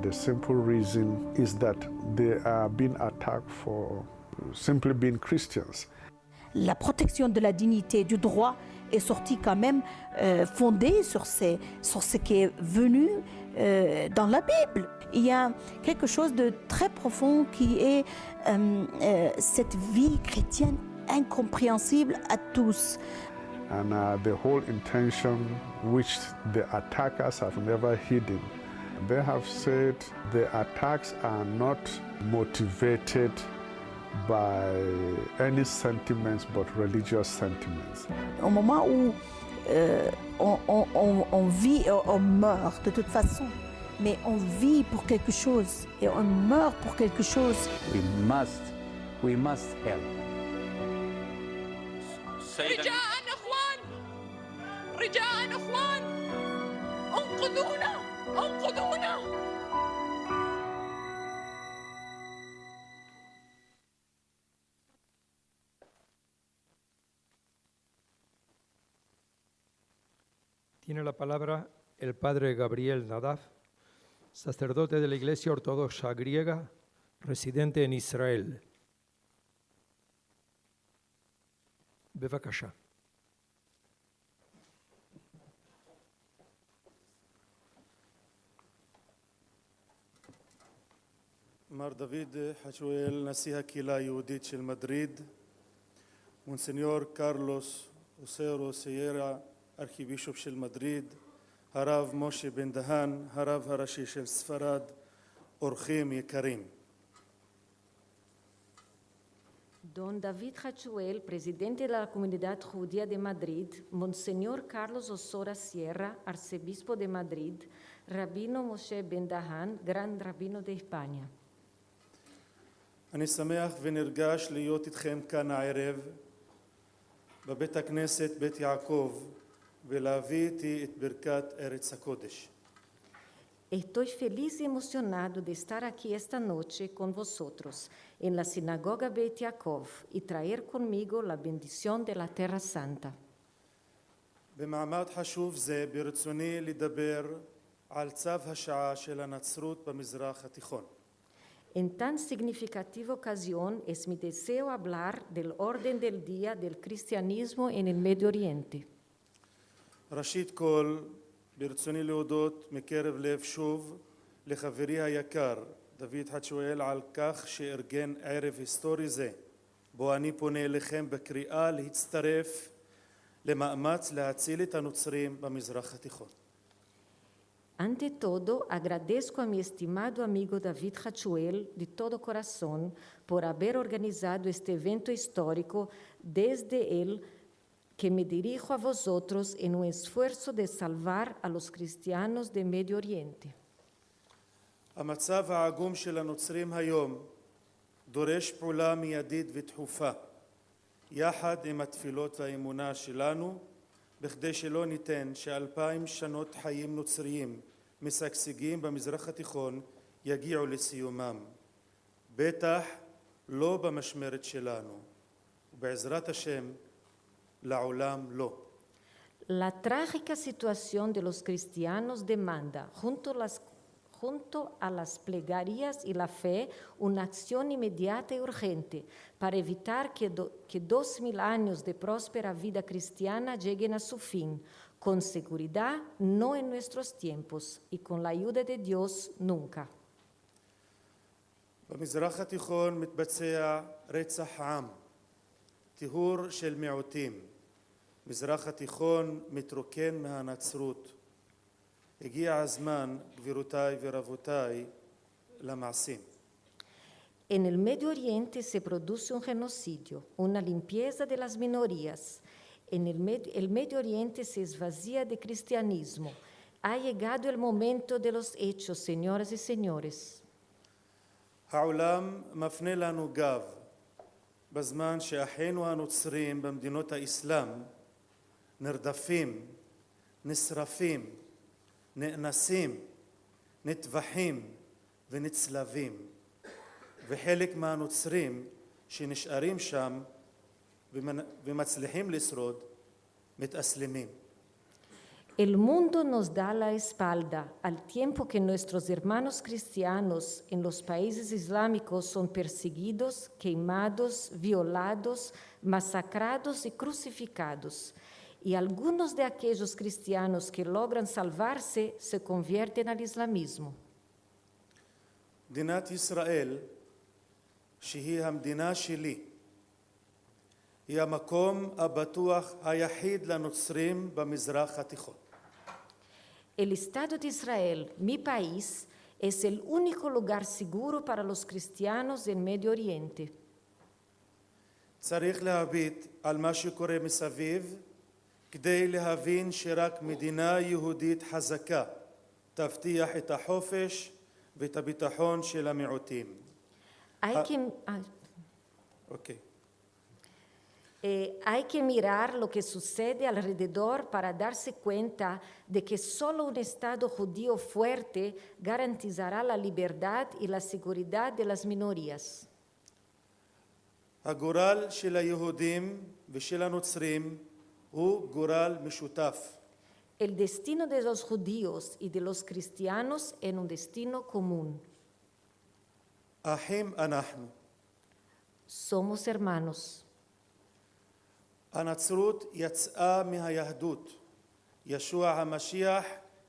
The simple reason is that they are being attacked for simply being Christians. La protection de la dignité du droit est sortie quand même fondée sur ce qui est venu dans la Bible. Il y a quelque chose de très profond qui est cette vie chrétienne incompréhensible à tous. And the whole intention which the attackers have never hidden. They have said the attacks are not motivated by any sentiments but religious sentiments. Au moment où on vit, on meurt de toute façon, mais on vit pour quelque chose et on meurt pour quelque chose. We must help. رجاء اخوان رجاء اخوان انقذونا انقذونا. Tiene la palabra el padre Gabriel Nadav, sacerdote de la Iglesia Ortodoxa Griega, residente en Israel. Bevakasha. מר דוד חצ'ואל, נשיא הקהילה היהודית של מדריד, מונסניור קרלוס אוסרו סיירה, ארכיבישוף של מדריד, הרב משה בן דהן, הרב הראשי של ספרד, אורחים יקרים. Don David Hachuel, presidente de la Comunidad Judía de Madrid, Monseñor Carlos Osora Sierra, arzobispo de Madrid, Rabino Moshe Ben Dahan, gran rabino de España. אני שמח ונרגש להיות איתכם כאן הערב בבית הכנסת בית יעקב ולהביא איתי את ברכת ארץ הקודש. Estoy feliz y emocionado de estar aquí esta noche con vosotros en la sinagoga Beit Yaakov y traer conmigo la bendición de la Tierra Santa. במעמד חשוב זה ברצוני לדבר על צו השעה של הנצרות במזרח התיכון. En tan significativa ocasión es mi deseo hablar del orden del día del cristianismo en el Medio Oriente. ראשית כל, ברצוני להודות מקרב לב שוב לחברי היקר דוד חצ'ואל על כך שארגן ערב היסטורי זה, בו אני פונה אליכם בקריאה להצטרף למאמץ להציל את הנוצרים במזרח התיכון. Ante todo, agradezco a mi estimado amigo David Hachuel de todo corazón por haber organizado este evento histórico desde él que me dirijo a vosotros en un esfuerzo de salvar a los cristianos de Medio Oriente. המצב העגום של הנוצרים היום דורש פעולה מיידית ודחופה, יחד עם התפילות והאמונה שלנו, בכדי שלא ניתן ש2000 שנות חיים נוצריים משגשגים במזרח התיכון יגיעו לסיומם. בטח לא במשמרת שלנו, ובעזרת השם לעולם לא. La trágica situación de los cristianos demanda, junto a las plegarias y la fe, una acción inmediata y urgente para evitar que 2000 años de próspera vida cristiana lleguen a su fin, con seguridad, no en nuestros tiempos, y con la ayuda de Dios, nunca. במזרח התיכון מתבצע רצח עם, טיהור של מיעוטים. מזרח התיכון מתרוקן מהנצרות. הגיע הזמן, גבירותיי ורבותיי, למעשים. En el Medio Oriente se produce un genocidio, una limpieza de las minorías. El Medio Oriente se esvacía de cristianismo. Ha llegado el momento de los hechos, señoras y señores. העולם מפנה לנו גב, בזמן שאחינו הנוצרים במדינות האסלאם נרדפים, נשרפים, נאנסים, נטבחים ונצלבים, וחלק מהנוצרים שנשארים שם ומצליחים לשרוד מתאסלמים. El mundo nos da la espalda al tiempo que nuestros hermanos cristianos en los países islámicos son perseguidos, quemados, violados, masacrados y crucificados. Y algunos de aquellos cristianos que logran salvarse se convierten al islamismo. מדינת ישראל, שהיא המדינה שלי, היא המקום הבטוח היחיד לנוצרים במזרח התיכון. El Estado de Israel, mi país, es el único lugar seguro para los cristianos en Medio Oriente. צריך להביט על מה שקורה מסביב כדי להבין שרק מדינה יהודית חזקה תבטיח את החופש ואת הביטחון של המיעוטים. Hay que mirar lo que sucede alrededor para darse cuenta de que solo un Estado judío fuerte garantizará la libertad y la seguridad de las minorías. הגורל של היהודים ושל הנוצרים הוא גורל משותף. El destino de los judíos y de los cristianos es un destino común. אחים אנחנו. Somos hermanos. הנצרות יצאה מהיהדות. ישוע המשיח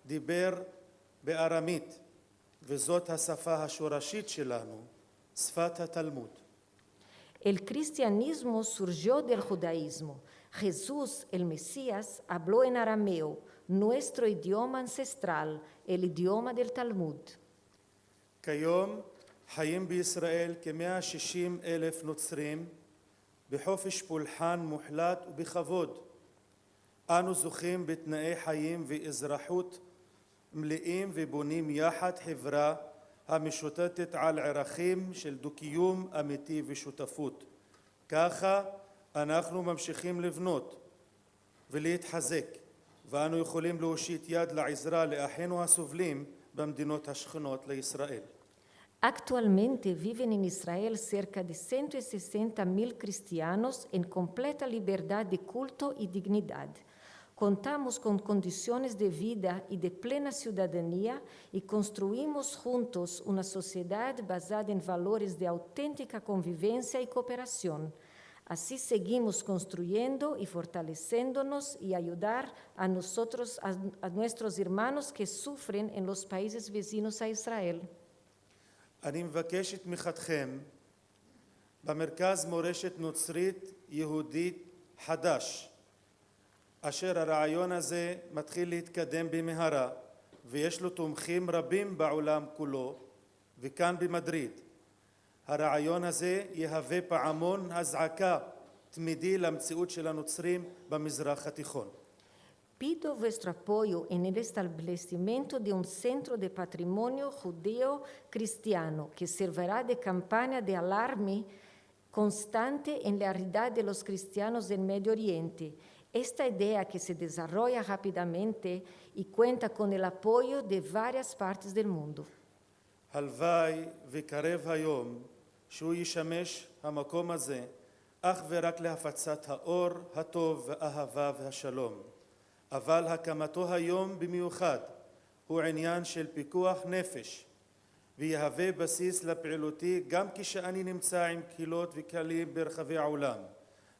דיבר בארמית, וזאת השפה השורשית שלנו, שפת התלמוד. El cristianismo surgió del judaísmo. Jesús, el Mesías, habló en arameo, nuestro idioma ancestral, el idioma del Talmud. כיום חיים בישראל כ-160,000 נוצרים בחופש פולחן מוחלט ובכבוד. אנו זוכים בתנאי חיים ואזרחות מלאים ובונים יחד חברה המשותתת על ערכים של דו-קיום אמיתי ושותפות. ככה אנחנו ממשיכים לבנות ולהתחזק, ואנו יכולים להושיט יד לעזרה לאחינו הסובלים במדינות השכנות לישראל. Actualmente viven en Israel cerca de 160,000 cristianos en completa libertad de culto y dignidad. Contamos con condiciones de vida y de plena ciudadanía y construimos juntos una sociedad basada en valores de auténtica convivencia y cooperación. Así seguimos construyendo y fortaleciéndonos y ayudar a nosotros, a nuestros hermanos que sufren en los países vecinos a Israel. אני מבקש את תמיכתכם במרכז מורשת נוצרית יהודית חדש, אשר הרעיון הזה מתחיל להתקדם במהרה, ויש לו תומכים רבים בעולם כולו, וכאן במדריד. הרעיון הזה יהווה פעמון הזעקה תמידי למציאות של הנוצרים במזרח התיכון. Pido vuestro apoyo en el establecimiento de un centro de patrimonio judeo-cristiano que servirá de campaña de alarme constante en la realidad de los cristianos del Medio Oriente. Esta idea que se desarrolla rápidamente y cuenta con el apoyo de varias partes del mundo. הלוואי וקרב היום שהוא ישמש המקום הזה אך ורק להפצת האור, הטוב והאהבה והשלום. אבל הקמתו היום במיוחד הוא עניין של פיקוח נפש ויהווה בסיס לפעילותי גם כשאני נמצא עם קהילות וקהלים ברחבי העולם.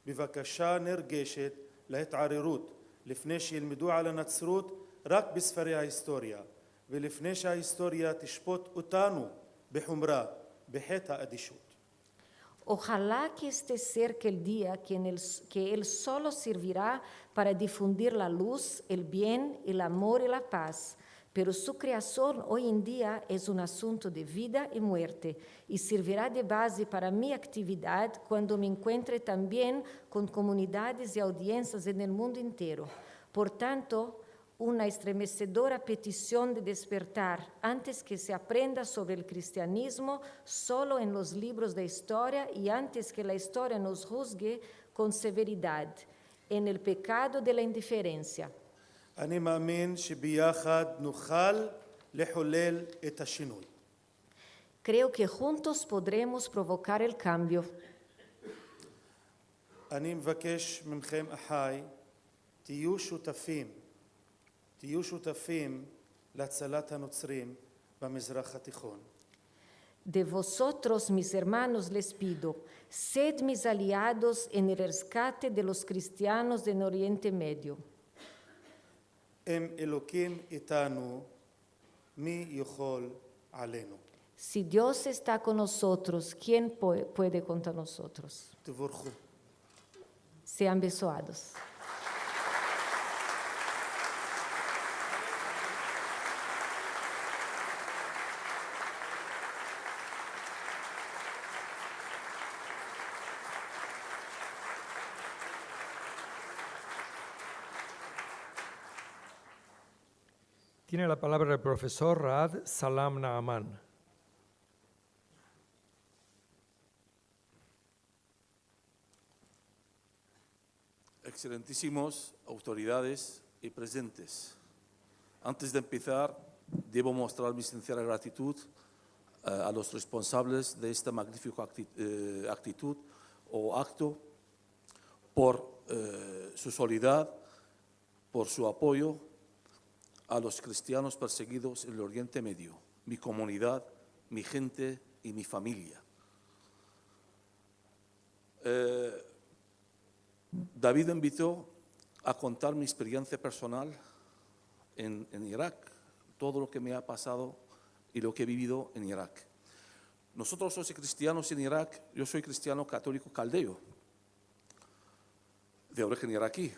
בבקשה נרגשת להתעררות לפני שילמדו על הנצרות רק בספרי ההיסטוריה ולפני שההיסטוריה תשפוט אותנו בחומרה, בחטא האדישות. Ojalá que esté cerca el día que Él solo servirá para difundir la luz, el bien, el amor y la paz. Pero su creación hoy en día es un asunto de vida y muerte y servirá de base para mi actividad cuando me encuentre también con comunidades y audiencias en el mundo entero. Por tanto, una estremecedora petición de despertar antes que se aprenda sobre el cristianismo solo en los libros de historia y antes que la historia nos juzgue con severidad en el pecado de la indiferencia. אני מאמין שביחד נוכל לחולל את השינוי. Creo que juntos podremos provocar el cambio. אני מבקש מכם, אחיי, תהיו שותפים להצלת הנוצרים במזרח התיכון. De vosotros, mis hermanos, les pido, sed mis aliados en el rescate de los cristianos del Oriente Medio. אם אלוקים איתנו, מי יכול עלינו? Si Dios está con nosotros, ¿quién puede contra nosotros? תבורכו. Sean besoados. Tiene la palabra el profesor Raad Salam Naaman. Excelentísimos autoridades y presentes, antes de empezar, debo mostrar mi sincera gratitud a los responsables de esta magnífica actitud o acto por su solidaridad, por su apoyo a los cristianos perseguidos en el Oriente Medio, mi comunidad, mi gente y mi familia. David me invitó a contar mi experiencia personal en Irak, todo lo que me ha pasado y lo que he vivido en Irak. Nosotros los cristianos en Irak, yo soy cristiano católico caldeo, de origen iraquí.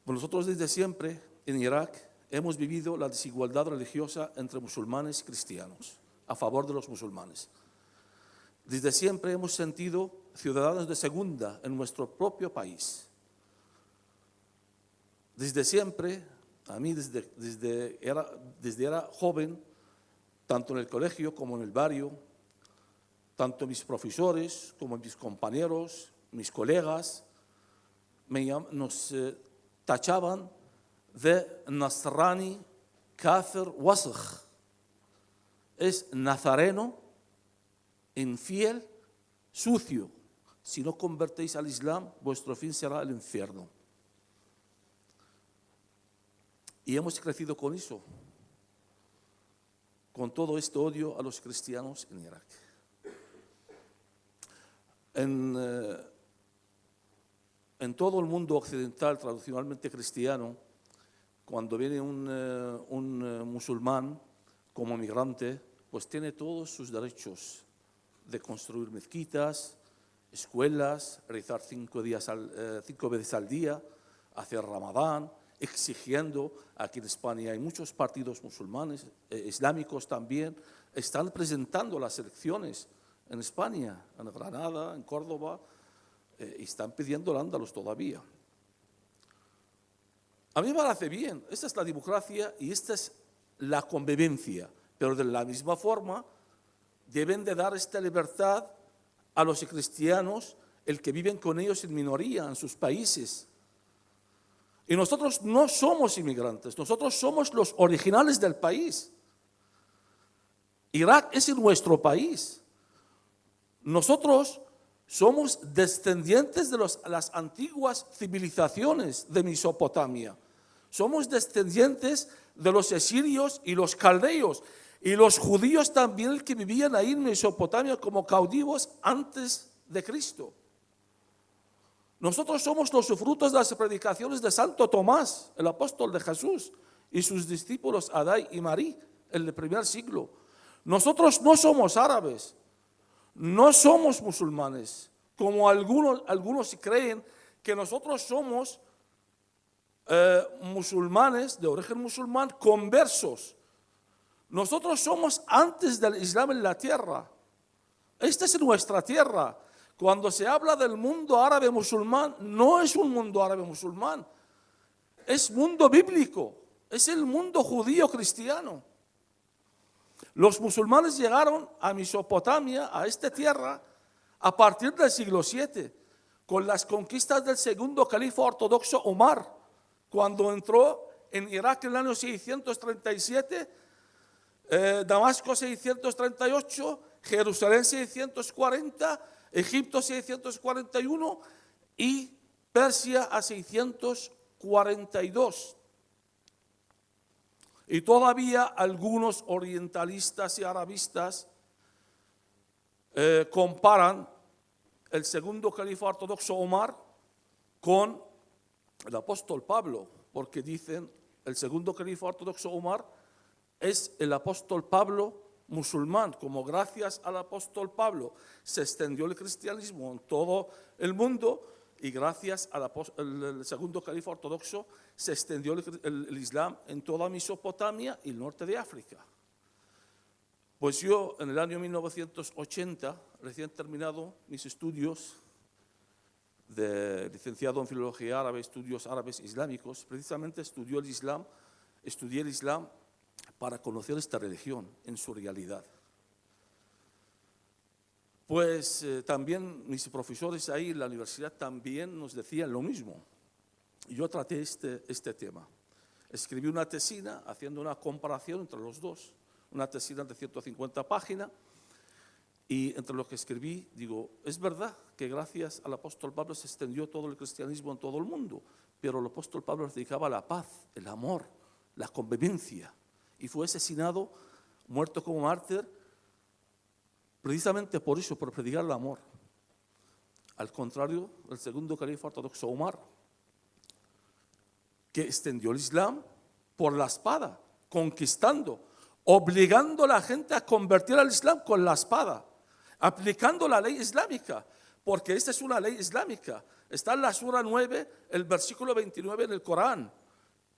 Nosotros desde siempre en Irak hemos vivido la desigualdad religiosa entre musulmanes y cristianos, a favor de los musulmanes. Desde siempre hemos sentido ciudadanos de segunda en nuestro propio país. Desde siempre, a mí desde era joven, tanto en el colegio como en el barrio, tanto mis profesores como mis compañeros, mis colegas, nos tachaban de Nasrani, Kafir, Wasakh. Es nazareno, infiel, sucio. Si no convertéis al Islam, vuestro fin será el infierno. Y hemos crecido con eso, con todo este odio a los cristianos en Irak. En todo el mundo occidental, tradicionalmente cristiano, cuando viene un musulmán como migrante, pues tiene todos sus derechos de construir mezquitas, escuelas, realizar 5 veces al día, hacer Ramadán, exigiendo, aquí en España hay muchos partidos musulmanes, islámicos también, están presentando las elecciones en España, en Granada, en Córdoba, y están pidiendo el Andalus todavía. A mí me parece bien, esta es la democracia y esta es la convivencia, pero de la misma forma deben de dar esta libertad a los cristianos, el que viven con ellos en minoría en sus países. Y nosotros no somos inmigrantes, nosotros somos los originales del país. Irak es nuestro país. Nosotros somos descendientes de las antiguas civilizaciones de Mesopotamia. Somos descendientes de los asirios y los caldeos. Y los judíos también que vivían ahí en Mesopotamia como cautivos antes de Cristo. Nosotros somos los frutos de las predicaciones de Santo Tomás, el apóstol de Jesús, y sus discípulos Adai y Marí, en el primer siglo. Nosotros no somos árabes, no somos musulmanes, como algunos creen que nosotros somos musulmanes, de origen musulmán, conversos. Nosotros somos antes del Islam en la tierra. Esta es nuestra tierra. Cuando se habla del mundo árabe musulmán, no es un mundo árabe musulmán, es mundo bíblico, es el mundo judío cristiano. Los musulmanes llegaron a Mesopotamia, a esta tierra, a partir del siglo VII, con las conquistas del segundo califa ortodoxo Omar, cuando entró en Irak en el año 637, Damasco 638, Jerusalén 640, Egipto 641 y Persia a 642. Y todavía algunos orientalistas y arabistas comparan el segundo califa ortodoxo Omar con el apóstol Pablo, porque dicen el segundo califa ortodoxo Omar es el apóstol Pablo musulmán, como gracias al apóstol Pablo se extendió el cristianismo en todo el mundo y gracias al segundo califa ortodoxo se extendió el Islam en toda Mesopotamia y el norte de África. Pues yo en el año 1980, recién terminado mis estudios de licenciado en Filología Árabe, estudios árabes islámicos, precisamente estudió el Islam estudié el Islam para conocer esta religión en su realidad. Pues también mis profesores ahí en la universidad también nos decían lo mismo. Yo traté este tema. Escribí una tesina haciendo una comparación entre los dos, una tesina de 150 páginas, y entre lo que escribí, digo, es verdad que gracias al apóstol Pablo se extendió todo el cristianismo en todo el mundo, pero el apóstol Pablo se dedicaba a la paz, el amor, la convivencia, y fue asesinado, muerto como mártir, precisamente por eso, por predicar el amor. Al contrario, el segundo califa ortodoxo Omar, que extendió el Islam por la espada, conquistando, obligando a la gente a convertir al Islam con la espada, aplicando la ley islámica, porque esta es una ley islámica. Está en la Sura 9, el versículo 29 en el Corán,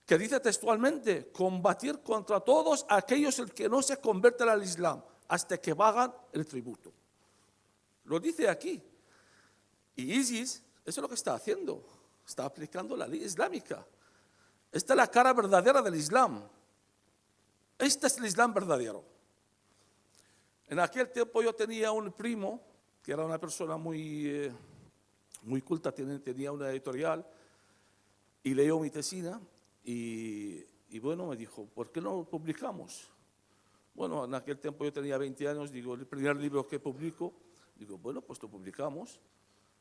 que dice textualmente, combatir contra todos aquellos que no se convierten al Islam, hasta que pagan el tributo. Lo dice aquí. Y ISIS, eso es lo que está haciendo, está aplicando la ley islámica. Esta es la cara verdadera del Islam. Este es el Islam verdadero. En aquel tiempo yo tenía un primo, que era una persona muy culta, tenía una editorial, y leyó mi tesina, y bueno, me dijo, ¿por qué no publicamos? Bueno, en aquel tiempo yo tenía 20 años, digo, el primer libro que publico, digo, bueno, pues lo publicamos,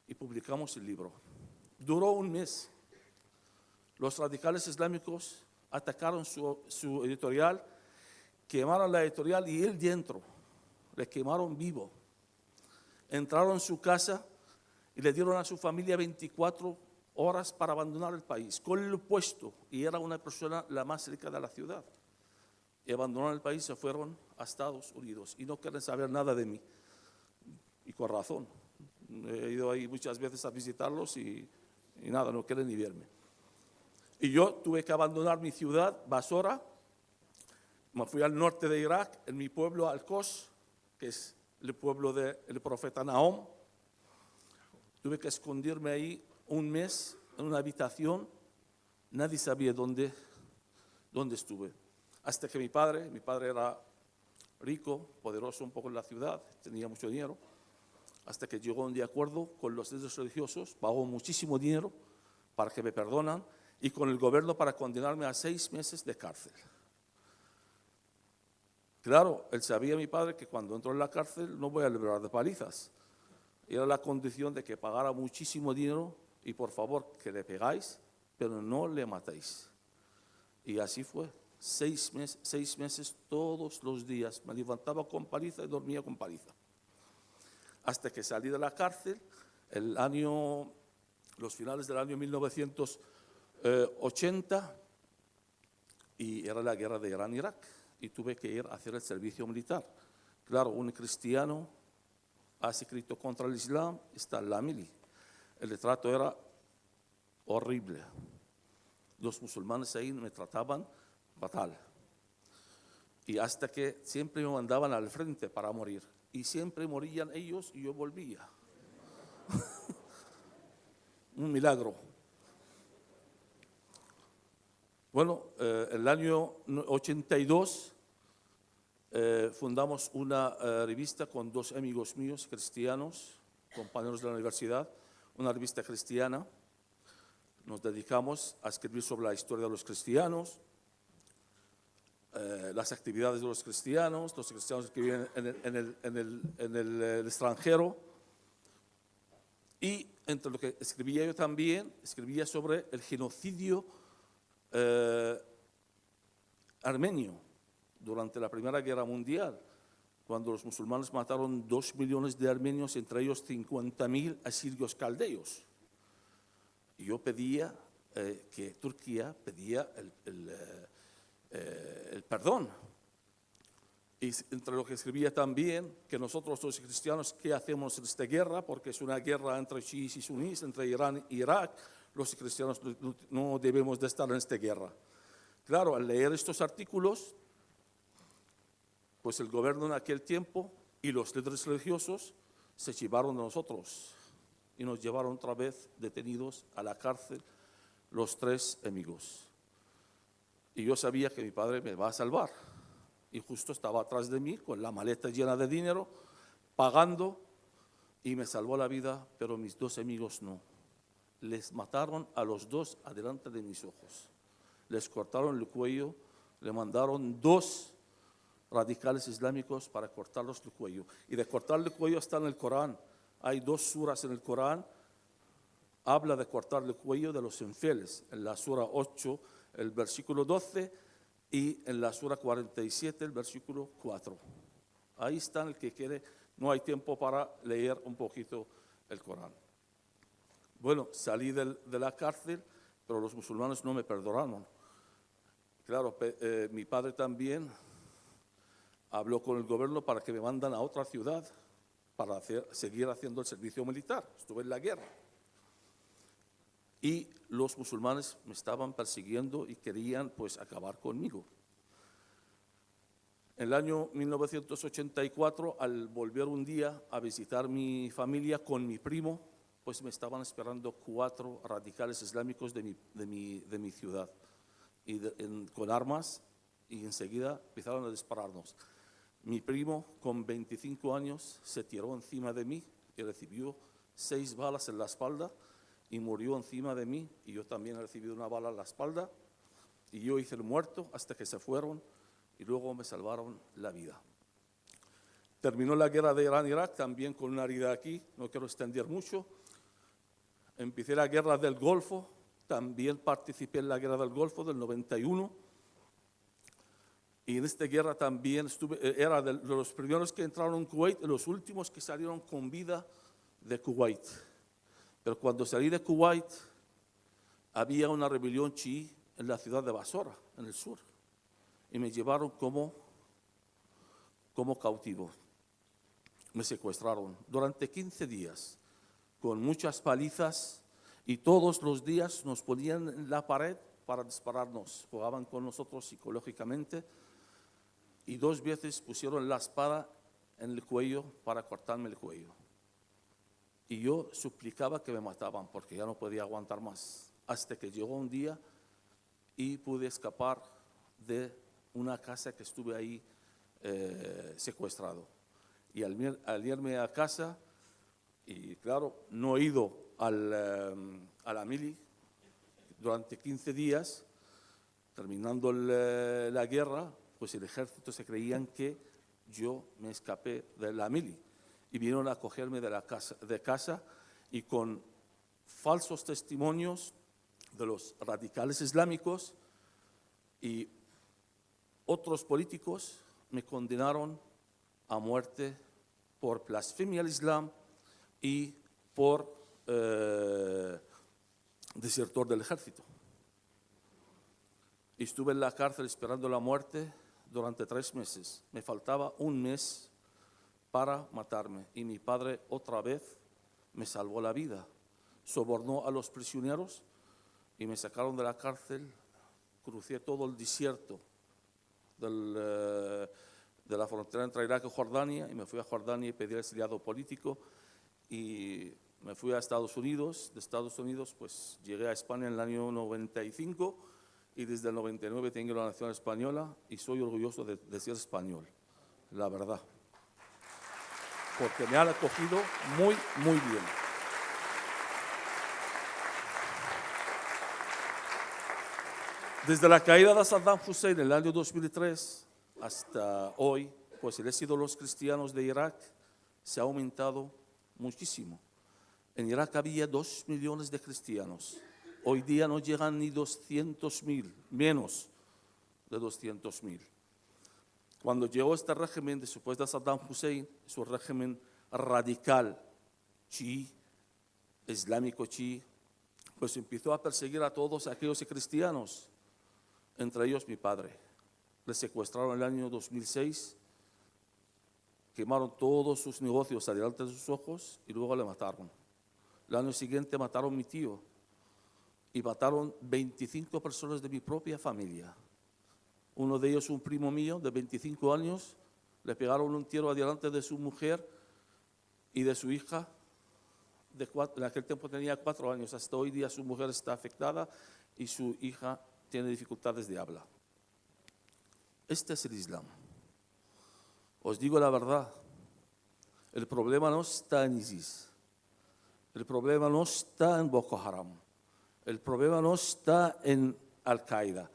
y publicamos el libro. Duró un mes. Los radicales islámicos atacaron su editorial, quemaron la editorial y él dentro, le quemaron vivo. Entraron en su casa y le dieron a su familia 24 horas para abandonar el país, con el puesto, y era una persona la más rica de la ciudad. Y abandonaron el país, se fueron a Estados Unidos y no quieren saber nada de mí. Y con razón. He ido ahí muchas veces a visitarlos y nada, no quieren ni verme. Y yo tuve que abandonar mi ciudad, Basora. Me fui al norte de Irak, en mi pueblo Al-Qos, que es el pueblo del profeta Nahum. Tuve que esconderme ahí un mes en una habitación. Nadie sabía dónde estuve. Hasta que mi padre era rico, poderoso un poco en la ciudad, tenía mucho dinero. Hasta que llegó un de acuerdo con los líderes religiosos, pagó muchísimo dinero para que me perdonan, y con el gobierno para condenarme a 6 meses de cárcel. Claro, él sabía, mi padre, que cuando entró en la cárcel no voy a librar de palizas. Era la condición de que pagara muchísimo dinero y por favor que le pegáis, pero no le matéis. Y así fue. 6 meses todos los días. Me levantaba con paliza y dormía con paliza. Hasta que salí de la cárcel, los finales del año 1980, y era la guerra de Irán-Irak, y tuve que ir a hacer el servicio militar. Claro, un cristiano hace escrito contra el Islam, está en la mili. El trato era horrible. Los musulmanes ahí me trataban fatal. Y hasta que siempre me mandaban al frente para morir. Y siempre morían ellos y yo volvía. Un milagro. Bueno, el año 82 fundamos una revista con 2 amigos míos cristianos, compañeros de la universidad, una revista cristiana. Nos dedicamos a escribir sobre la historia de los cristianos, las actividades de los cristianos que viven en el extranjero. Y entre lo que escribía yo también, escribía sobre el genocidio armenio durante la Primera Guerra Mundial, cuando los musulmanes mataron 2 millones de armenios, entre ellos 50.000 asirios caldeos. Y yo pedía que Turquía pedía el perdón. Y entre lo que escribía también, que nosotros los cristianos, ¿qué hacemos en esta guerra? Porque es una guerra entre chiíes y suníes, entre Irán e Irak. Los cristianos no debemos de estar en esta guerra. Claro, al leer estos artículos, pues el gobierno en aquel tiempo y los líderes religiosos se chivaron de nosotros y nos llevaron otra vez detenidos a la cárcel los 3 amigos. Y yo sabía que mi padre me va a salvar. Y justo estaba atrás de mí con la maleta llena de dinero, pagando, y me salvó la vida, pero mis dos amigos no. Les mataron a los dos adelante de mis ojos. Les cortaron el cuello, le mandaron 2 radicales islámicos para cortarlos el cuello. Y de cortarle el cuello está en el Corán. Hay 2 suras en el Corán, habla de cortarle el cuello de los infieles. En la sura 8, el versículo 12, y en la sura 47, el versículo 4. Ahí está el que quiere. No hay tiempo para leer un poquito el Corán. Bueno, salí de la cárcel, pero los musulmanes no me perdonaron. Claro, mi padre también habló con el gobierno para que me mandan a otra ciudad para seguir haciendo el servicio militar. Estuve en la guerra. Y los musulmanes me estaban persiguiendo y querían pues acabar conmigo. En el año 1984, al volver un día a visitar mi familia con mi primo, pues me estaban esperando 4 radicales islámicos de mi ciudad, y con armas, y enseguida empezaron a dispararnos. Mi primo, con 25 años, se tiró encima de mí y recibió 6 balas en la espalda y murió encima de mí, y yo también he recibido una bala en la espalda, y yo hice el muerto hasta que se fueron, y luego me salvaron la vida. Terminó la guerra de Irán-Irak también con una herida aquí, no quiero extender mucho. Empecé la guerra del Golfo, también participé en la guerra del Golfo del 91. Y en esta guerra también era de los primeros que entraron en Kuwait y los últimos que salieron con vida de Kuwait. Pero cuando salí de Kuwait, había una rebelión chií en la ciudad de Basora, en el sur. Y me llevaron como cautivo. Me secuestraron durante 15 días, con muchas palizas, y todos los días nos ponían en la pared para dispararnos. Jugaban con nosotros psicológicamente, y 2 veces pusieron la espada en el cuello para cortarme el cuello. Y yo suplicaba que me mataban porque ya no podía aguantar más. Hasta que llegó un día y pude escapar de una casa que estuve ahí secuestrado. Y al irme a casa, y claro, no he ido a la mili durante 15 días, terminando la guerra, pues el ejército se creían que yo me escapé de la mili. Y vinieron a cogerme de casa y con falsos testimonios de los radicales islámicos y otros políticos me condenaron a muerte por blasfemia al Islam y por desertor del ejército. Y estuve en la cárcel esperando la muerte durante 3 meses. Me faltaba 1 mes para matarme, y mi padre otra vez me salvó la vida. Sobornó a los prisioneros y me sacaron de la cárcel. Crucé todo el desierto de la frontera entre Irak y Jordania, y me fui a Jordania y pedí el exiliado político, y me fui a Estados Unidos. De Estados Unidos pues llegué a España en el año 95, y desde el 99 tengo la nación española, y soy orgulloso de ser español, la verdad, porque me han acogido muy, muy bien. Desde la caída de Saddam Hussein en el año 2003 hasta hoy, pues el éxito de los cristianos de Irak se ha aumentado muchísimo. En Irak había 2 millones de cristianos. Hoy día no llegan ni 200.000, menos de 200.000. Cuando llegó este régimen después de Saddam Hussein, es un régimen radical, chií, islámico chií, pues empezó a perseguir a todos aquellos cristianos, entre ellos mi padre. Le secuestraron en el año 2006, quemaron todos sus negocios delante de sus ojos y luego le mataron. El año siguiente mataron a mi tío y mataron 25 personas de mi propia familia. Uno de ellos, un primo mío de 25 años, le pegaron un tiro delante de su mujer y de su hija. En aquel tiempo tenía 4 años. Hasta hoy día su mujer está afectada y su hija tiene dificultades de habla. Este es el Islam. Os digo la verdad, el problema no está en ISIS, el problema no está en Boko Haram, el problema no está en Al-Qaeda,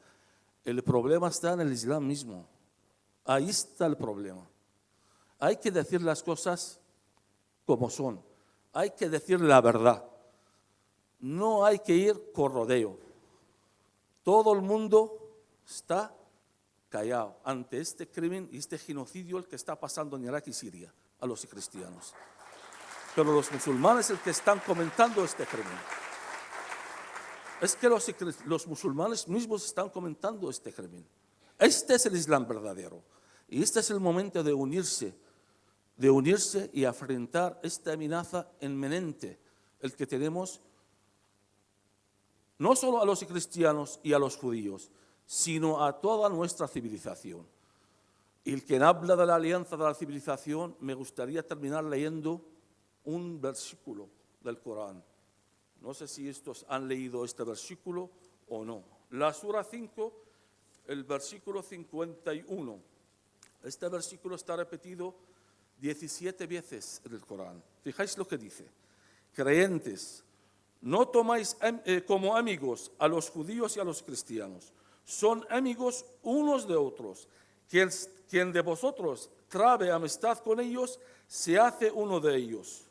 el problema está en el Islam mismo. Ahí está el problema. Hay que decir las cosas como son, hay que decir la verdad, no hay que ir con rodeo. Todo el mundo está callado ante este crimen y este genocidio el que está pasando en Irak y Siria a los cristianos. Pero los musulmanes el que están comentando este crimen. Es que los musulmanes mismos están comentando este crimen. Este es el Islam verdadero. Y este es el momento de unirse y afrontar esta amenaza inminente, el que tenemos no solo a los cristianos y a los judíos, sino a toda nuestra civilización. Y el que habla de la alianza de la civilización, me gustaría terminar leyendo un versículo del Corán. No sé si estos han leído este versículo o no. La Sura 5, el versículo 51. Este versículo está repetido 17 veces en el Corán. Fijáis lo que dice. Creyentes, no tomáis como amigos a los judíos y a los cristianos. Son amigos unos de otros. Quien de vosotros trabe amistad con ellos, se hace uno de ellos.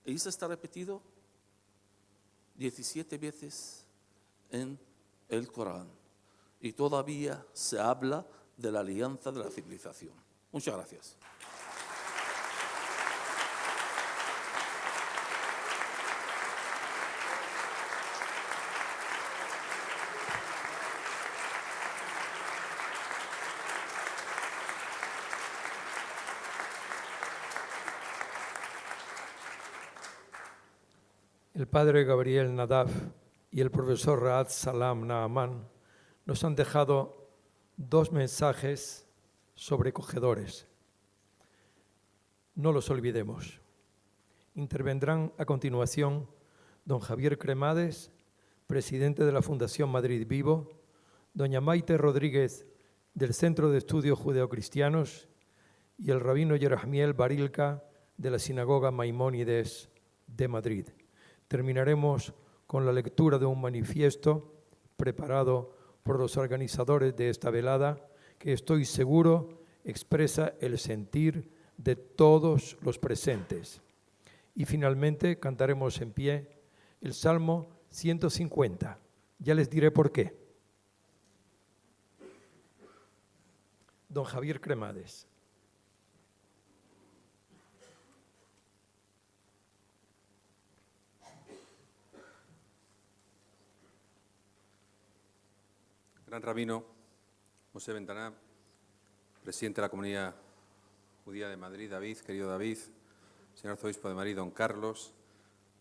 Y eso está repetido 17 veces en el Corán. Y todavía se habla de la alianza de la civilización. Muchas gracias. El padre Gabriel Nadav y el profesor Raad Salam Naaman nos han dejado dos mensajes sobrecogedores. No los olvidemos. Intervendrán a continuación don Javier Cremades, presidente de la Fundación Madrid Vivo, doña Maite Rodríguez, del Centro de Estudios Judeocristianos, y el rabino Yerahmiel Barilka, de la Sinagoga Maimónides de Madrid. Terminaremos con la lectura de un manifiesto preparado por los organizadores de esta velada, que estoy seguro expresa el sentir de todos los presentes. Y finalmente cantaremos en pie el Salmo 150. Ya les diré por qué. Don Javier Cremades. Gran Rabino Moshe Bentanab, presidente de la Comunidad Judía de Madrid, David, querido David, señor arzobispo de Madrid, don Carlos,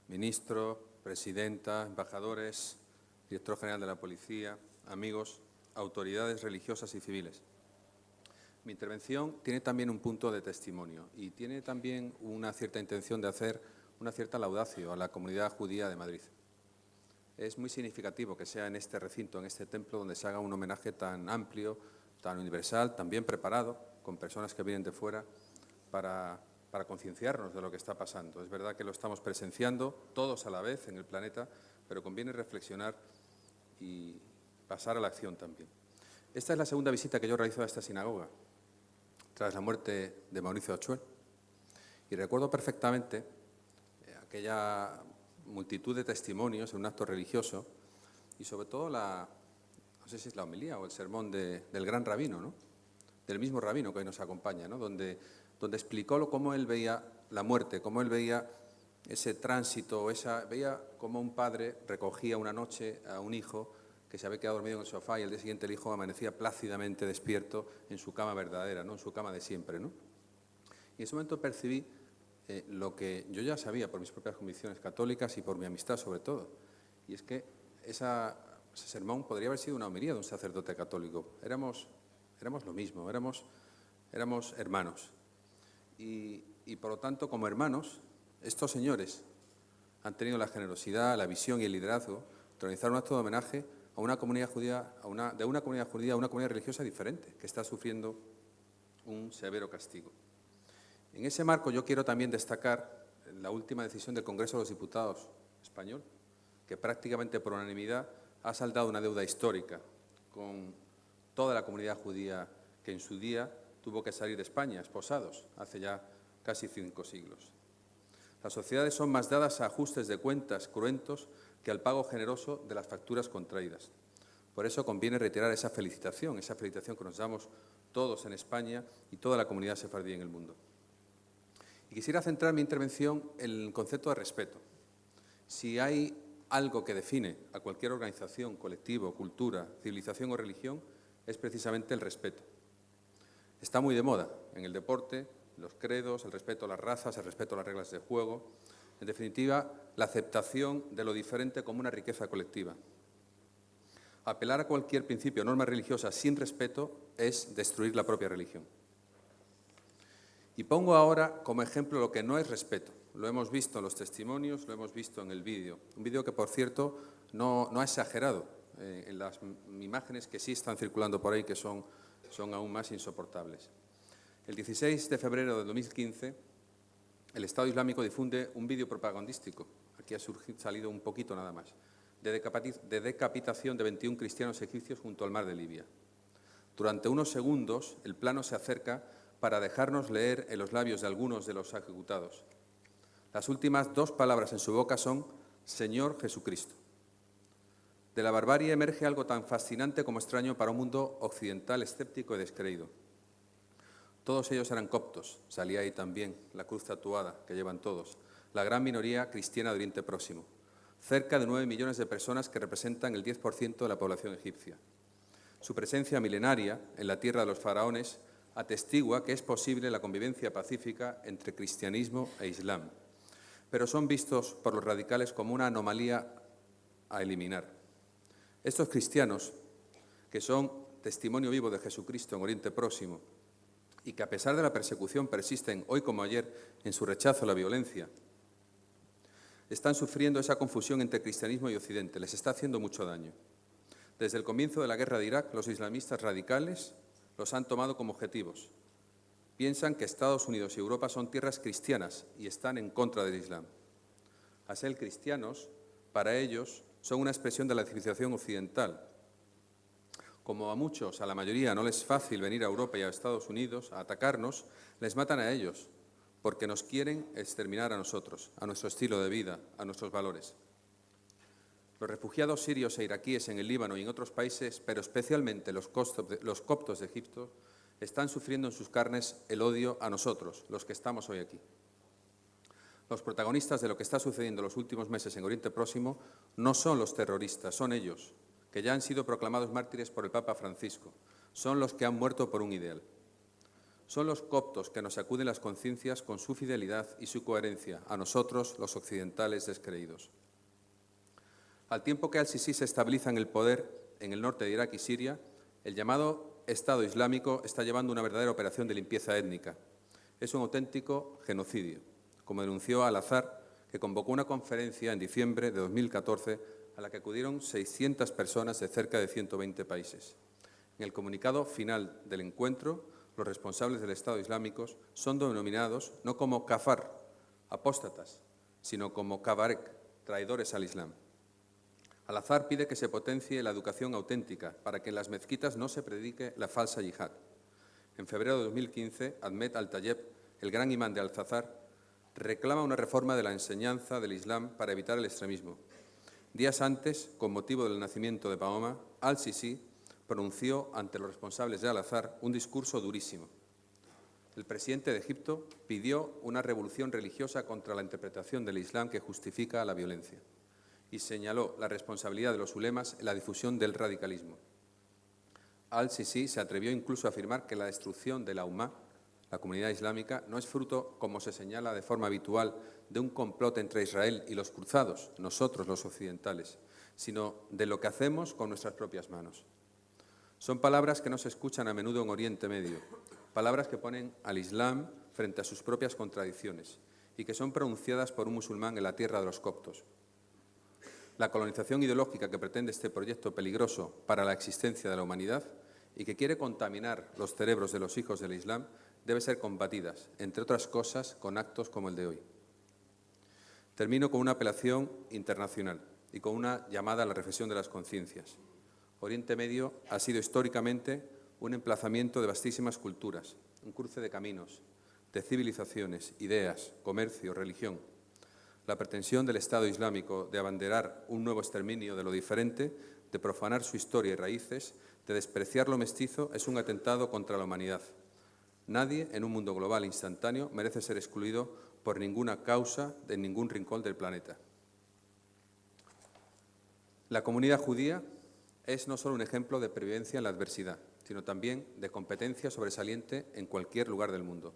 ministro, presidenta, embajadores, director general de la Policía, amigos, autoridades religiosas y civiles. Mi intervención tiene también un punto de testimonio y tiene también una cierta intención de hacer una cierta laudacio a la comunidad judía de Madrid. Es muy significativo que sea en este recinto, en este templo, donde se haga un homenaje tan amplio, tan universal, tan bien preparado, con personas que vienen de fuera, para concienciarnos de lo que está pasando. Es verdad que lo estamos presenciando todos a la vez en el planeta, pero conviene reflexionar y pasar a la acción también. Esta es la segunda visita que yo realizo a esta sinagoga, tras la muerte de Mauricio Ochoa. Y recuerdo perfectamente aquella multitud de testimonios en un acto religioso y sobre todo no sé si es la homilía o el sermón del gran rabino, ¿no? Del mismo rabino que hoy nos acompaña, ¿no? donde explicó cómo él veía la muerte, cómo él veía ese tránsito, veía cómo un padre recogía una noche a un hijo que se había quedado dormido en el sofá y al día siguiente el hijo amanecía plácidamente despierto en su cama verdadera, ¿no? En su cama de siempre, ¿no? Y en ese momento percibí lo que yo ya sabía por mis propias convicciones católicas y por mi amistad sobre todo, y es que ese sermón podría haber sido una homilía de un sacerdote católico. Éramos lo mismo, éramos hermanos. Y por lo tanto, como hermanos, estos señores han tenido la generosidad, la visión y el liderazgo de organizar un acto de homenaje a a una comunidad judía, de una comunidad judía a una comunidad religiosa diferente, que está sufriendo un severo castigo. En ese marco yo quiero también destacar la última decisión del Congreso de los Diputados español, que prácticamente por unanimidad ha saldado una deuda histórica con toda la comunidad judía que en su día tuvo que salir de España, esposados, hace ya casi 5 siglos. Las sociedades son más dadas a ajustes de cuentas cruentos que al pago generoso de las facturas contraídas. Por eso conviene retirar esa felicitación que nos damos todos en España y toda la comunidad sefardí en el mundo. Y quisiera centrar mi intervención en el concepto de respeto. Si hay algo que define a cualquier organización, colectivo, cultura, civilización o religión, es precisamente el respeto. Está muy de moda en el deporte, los credos, el respeto a las razas, el respeto a las reglas de juego. En definitiva, la aceptación de lo diferente como una riqueza colectiva. Apelar a cualquier principio o norma religiosa sin respeto es destruir la propia religión. Y pongo ahora como ejemplo lo que no es respeto. Lo hemos visto en los testimonios, lo hemos visto en el vídeo. Un vídeo que, por cierto, no ha exagerado en las imágenes que sí están circulando por ahí, que son aún más insoportables. El 16 de febrero de 2015, el Estado Islámico difunde un vídeo propagandístico, aquí ha salido un poquito nada más, de decapitación de 21 cristianos egipcios junto al mar de Libia. Durante unos segundos, el plano se acerca para dejarnos leer en los labios de algunos de los ejecutados. Las últimas 2 palabras en su boca son Señor Jesucristo. De la barbarie emerge algo tan fascinante como extraño para un mundo occidental escéptico y descreído. Todos ellos eran coptos, salía ahí también la cruz tatuada que llevan todos, la gran minoría cristiana de Oriente Próximo, cerca de 9 millones de personas que representan el 10% de la población egipcia. Su presencia milenaria en la tierra de los faraones atestigua que es posible la convivencia pacífica entre cristianismo e islam, pero son vistos por los radicales como una anomalía a eliminar. Estos cristianos, que son testimonio vivo de Jesucristo en Oriente Próximo y que a pesar de la persecución persisten hoy como ayer en su rechazo a la violencia, están sufriendo esa confusión entre cristianismo y occidente, les está haciendo mucho daño. Desde el comienzo de la guerra de Irak, los islamistas radicales los han tomado como objetivos. Piensan que Estados Unidos y Europa son tierras cristianas y están en contra del Islam. A ser cristianos, para ellos, son una expresión de la civilización occidental. Como a muchos, a la mayoría, no les es fácil venir a Europa y a Estados Unidos a atacarnos, les matan a ellos, porque nos quieren exterminar a nosotros, a nuestro estilo de vida, a nuestros valores. Los refugiados sirios e iraquíes en el Líbano y en otros países, pero especialmente los coptos de Egipto, están sufriendo en sus carnes el odio a nosotros, los que estamos hoy aquí. Los protagonistas de lo que está sucediendo en los últimos meses en Oriente Próximo no son los terroristas, son ellos, que ya han sido proclamados mártires por el Papa Francisco. Son los que han muerto por un ideal. Son los coptos que nos sacuden las conciencias con su fidelidad y su coherencia, a nosotros, los occidentales descreídos. Al tiempo que Al-Sisi se estabiliza en el poder en el norte de Irak y Siria, el llamado Estado Islámico está llevando una verdadera operación de limpieza étnica. Es un auténtico genocidio, como denunció Al-Azhar, que convocó una conferencia en diciembre de 2014 a la que acudieron 600 personas de cerca de 120 países. En el comunicado final del encuentro, los responsables del Estado Islámico son denominados no como kafar, apóstatas, sino como kabarek, traidores al Islam. Al-Azhar pide que se potencie la educación auténtica para que en las mezquitas no se predique la falsa yihad. En febrero de 2015, Ahmed Al-Tayeb, el gran imán de Al-Azhar, reclama una reforma de la enseñanza del Islam para evitar el extremismo. Días antes, con motivo del nacimiento de Mahoma, Al-Sisi pronunció ante los responsables de Al-Azhar un discurso durísimo. El presidente de Egipto pidió una revolución religiosa contra la interpretación del Islam que justifica la violencia y señaló la responsabilidad de los ulemas en la difusión del radicalismo. Al-Sisi se atrevió incluso a afirmar que la destrucción de la Ummah, la comunidad islámica, no es fruto, como se señala de forma habitual, de un complot entre Israel y los cruzados, nosotros los occidentales, sino de lo que hacemos con nuestras propias manos. Son palabras que no se escuchan a menudo en Oriente Medio, palabras que ponen al Islam frente a sus propias contradicciones y que son pronunciadas por un musulmán en la tierra de los coptos. La colonización ideológica que pretende este proyecto peligroso para la existencia de la humanidad y que quiere contaminar los cerebros de los hijos del Islam debe ser combatida, entre otras cosas, con actos como el de hoy. Termino con una apelación internacional y con una llamada a la reflexión de las conciencias. Oriente Medio ha sido históricamente un emplazamiento de vastísimas culturas, un cruce de caminos, de civilizaciones, ideas, comercio, religión. La pretensión del Estado Islámico de abanderar un nuevo exterminio de lo diferente, de profanar su historia y raíces, de despreciar lo mestizo, es un atentado contra la humanidad. Nadie en un mundo global instantáneo merece ser excluido por ninguna causa de ningún rincón del planeta. La comunidad judía es no solo un ejemplo de pervivencia en la adversidad, sino también de competencia sobresaliente en cualquier lugar del mundo.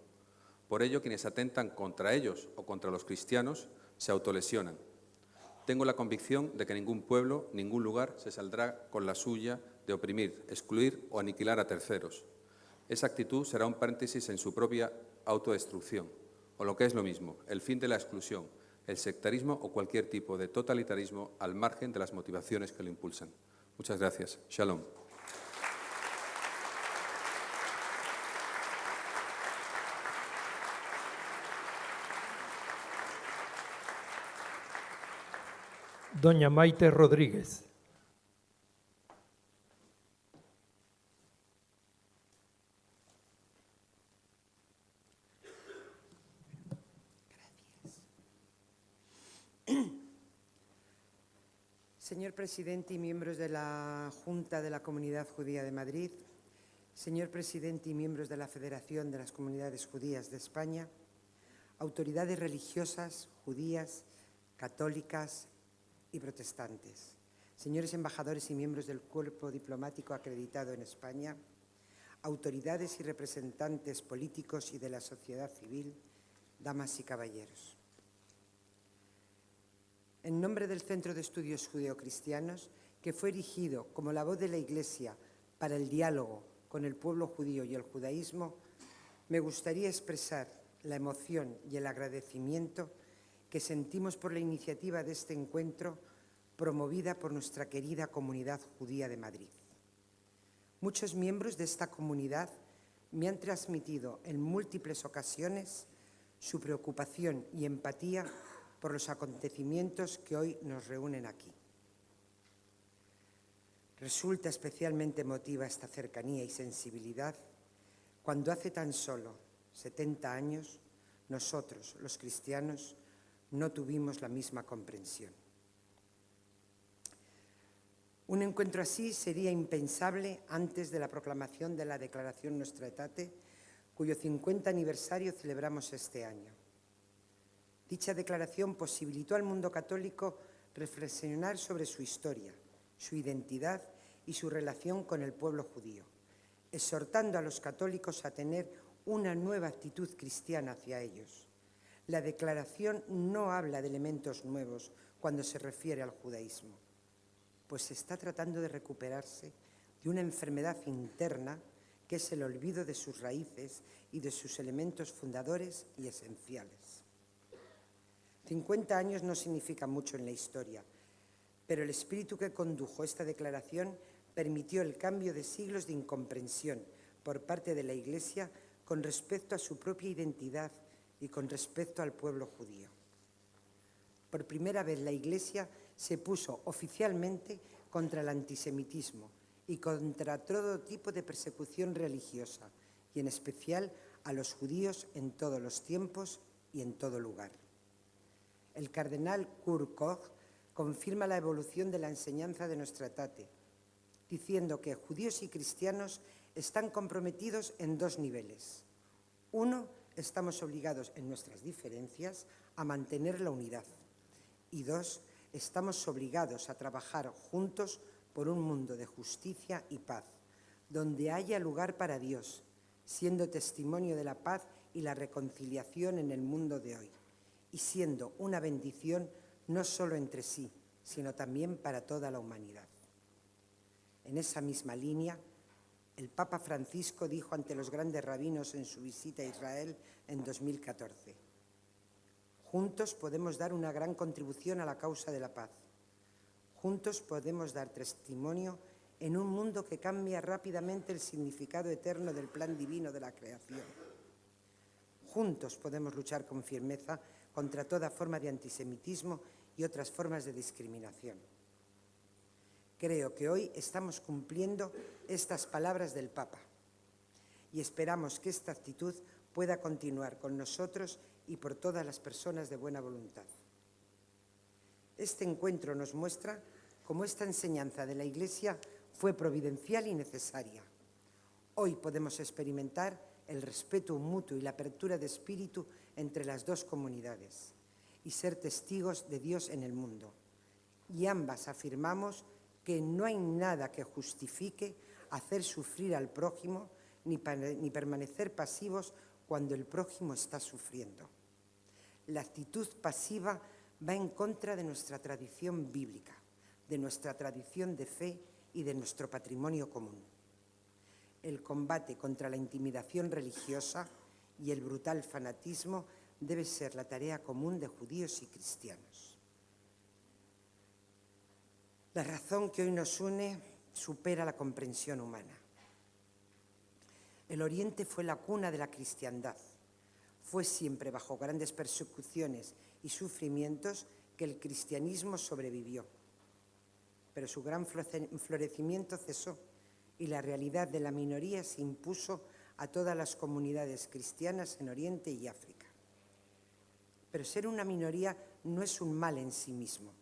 Por ello, quienes atentan contra ellos o contra los cristianos se autolesionan. Tengo la convicción de que ningún pueblo, ningún lugar se saldrá con la suya de oprimir, excluir o aniquilar a terceros. Esa actitud será un paréntesis en su propia autodestrucción, o lo que es lo mismo, el fin de la exclusión, el sectarismo o cualquier tipo de totalitarismo al margen de las motivaciones que lo impulsan. Muchas gracias. Shalom. Doña Maite Rodríguez. Señor presidente y miembros de la Junta de la Comunidad Judía de Madrid, señor presidente y miembros de la Federación de las Comunidades Judías de España, autoridades religiosas, judías, católicas y protestantes, señores embajadores y miembros del cuerpo diplomático acreditado en España, autoridades y representantes políticos y de la sociedad civil, damas y caballeros. En nombre del Centro de Estudios Judeocristianos, que fue erigido como la voz de la Iglesia para el diálogo con el pueblo judío y el judaísmo, me gustaría expresar la emoción y el agradecimiento que sentimos por la iniciativa de este encuentro promovida por nuestra querida comunidad judía de Madrid. Muchos miembros de esta comunidad me han transmitido en múltiples ocasiones su preocupación y empatía por los acontecimientos que hoy nos reúnen aquí. Resulta especialmente emotiva esta cercanía y sensibilidad cuando hace tan solo 70 años nosotros, los cristianos, no tuvimos la misma comprensión. Un encuentro así sería impensable antes de la proclamación de la Declaración Nostra Aetate, cuyo 50 aniversario celebramos este año. Dicha declaración posibilitó al mundo católico reflexionar sobre su historia, su identidad y su relación con el pueblo judío, exhortando a los católicos a tener una nueva actitud cristiana hacia ellos. La declaración no habla de elementos nuevos cuando se refiere al judaísmo, pues se está tratando de recuperarse de una enfermedad interna que es el olvido de sus raíces y de sus elementos fundadores y esenciales. 50 años no significa mucho en la historia, pero el espíritu que condujo esta declaración permitió el cambio de siglos de incomprensión por parte de la Iglesia con respecto a su propia identidad y con respecto al pueblo judío. Por primera vez la Iglesia se puso oficialmente contra el antisemitismo y contra todo tipo de persecución religiosa, y en especial a los judíos en todos los tiempos y en todo lugar. El cardenal Kurt Koch confirma la evolución de la enseñanza de Nostra Aetate, diciendo que judíos y cristianos están comprometidos en dos niveles. Uno, estamos obligados en nuestras diferencias a mantener la unidad. Y dos, estamos obligados a trabajar juntos por un mundo de justicia y paz, donde haya lugar para Dios, siendo testimonio de la paz y la reconciliación en el mundo de hoy, y siendo una bendición no solo entre sí, sino también para toda la humanidad. En esa misma línea, el Papa Francisco dijo ante los grandes rabinos en su visita a Israel en 2014: juntos podemos dar una gran contribución a la causa de la paz. Juntos podemos dar testimonio en un mundo que cambia rápidamente el significado eterno del plan divino de la creación. Juntos podemos luchar con firmeza contra toda forma de antisemitismo y otras formas de discriminación. Creo que hoy estamos cumpliendo estas palabras del Papa y esperamos que esta actitud pueda continuar con nosotros y por todas las personas de buena voluntad. Este encuentro nos muestra cómo esta enseñanza de la Iglesia fue providencial y necesaria. Hoy podemos experimentar el respeto mutuo y la apertura de espíritu entre las dos comunidades y ser testigos de Dios en el mundo. Y ambas afirmamos que no hay nada que justifique hacer sufrir al prójimo ni permanecer pasivos cuando el prójimo está sufriendo. La actitud pasiva va en contra de nuestra tradición bíblica, de nuestra tradición de fe y de nuestro patrimonio común. El combate contra la intimidación religiosa y el brutal fanatismo debe ser la tarea común de judíos y cristianos. La razón que hoy nos une supera la comprensión humana. El Oriente fue la cuna de la cristiandad. Fue siempre bajo grandes persecuciones y sufrimientos que el cristianismo sobrevivió. Pero su gran florecimiento cesó y la realidad de la minoría se impuso a todas las comunidades cristianas en Oriente y África. Pero ser una minoría no es un mal en sí mismo,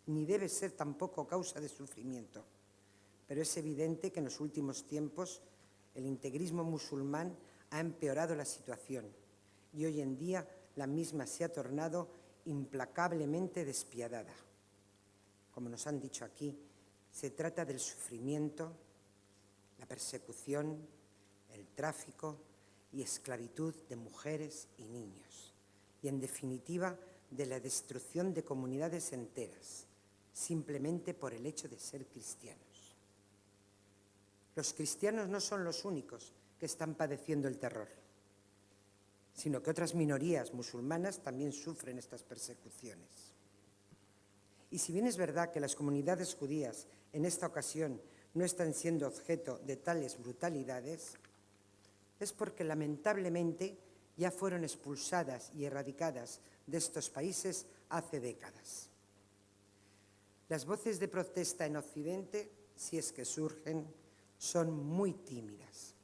ni debe ser tampoco causa de sufrimiento. Pero es evidente que en los últimos tiempos el integrismo musulmán ha empeorado la situación y hoy en día la misma se ha tornado implacablemente despiadada. Como nos han dicho aquí, se trata del sufrimiento, la persecución, el tráfico y esclavitud de mujeres y niños. Y en definitiva, de la destrucción de comunidades enteras, simplemente por el hecho de ser cristianos. Los cristianos no son los únicos que están padeciendo el terror, sino que otras minorías musulmanas también sufren estas persecuciones. Y si bien es verdad que las comunidades judías en esta ocasión no están siendo objeto de tales brutalidades, es porque lamentablemente ya fueron expulsadas y erradicadas de estos países hace décadas. Las voces de protesta en Occidente, si es que surgen, son muy tímidas.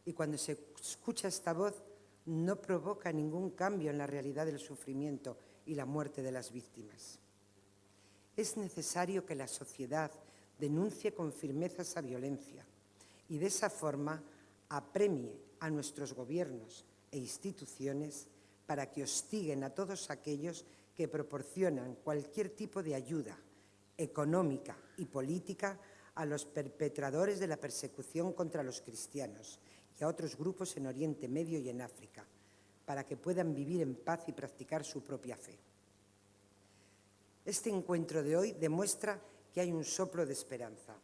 Y cuando se escucha esta voz, no provoca ningún cambio en la realidad del sufrimiento y la muerte de las víctimas. Es necesario que la sociedad denuncie con firmeza esa violencia y de esa forma apremie a nuestros gobiernos e instituciones para que hostiguen a todos aquellos que proporcionan cualquier tipo de ayuda económica y política a los perpetradores de la persecución contra los cristianos y a otros grupos en Oriente Medio y en África, para que puedan vivir en paz y practicar su propia fe. Este encuentro de hoy demuestra que hay un soplo de esperanza.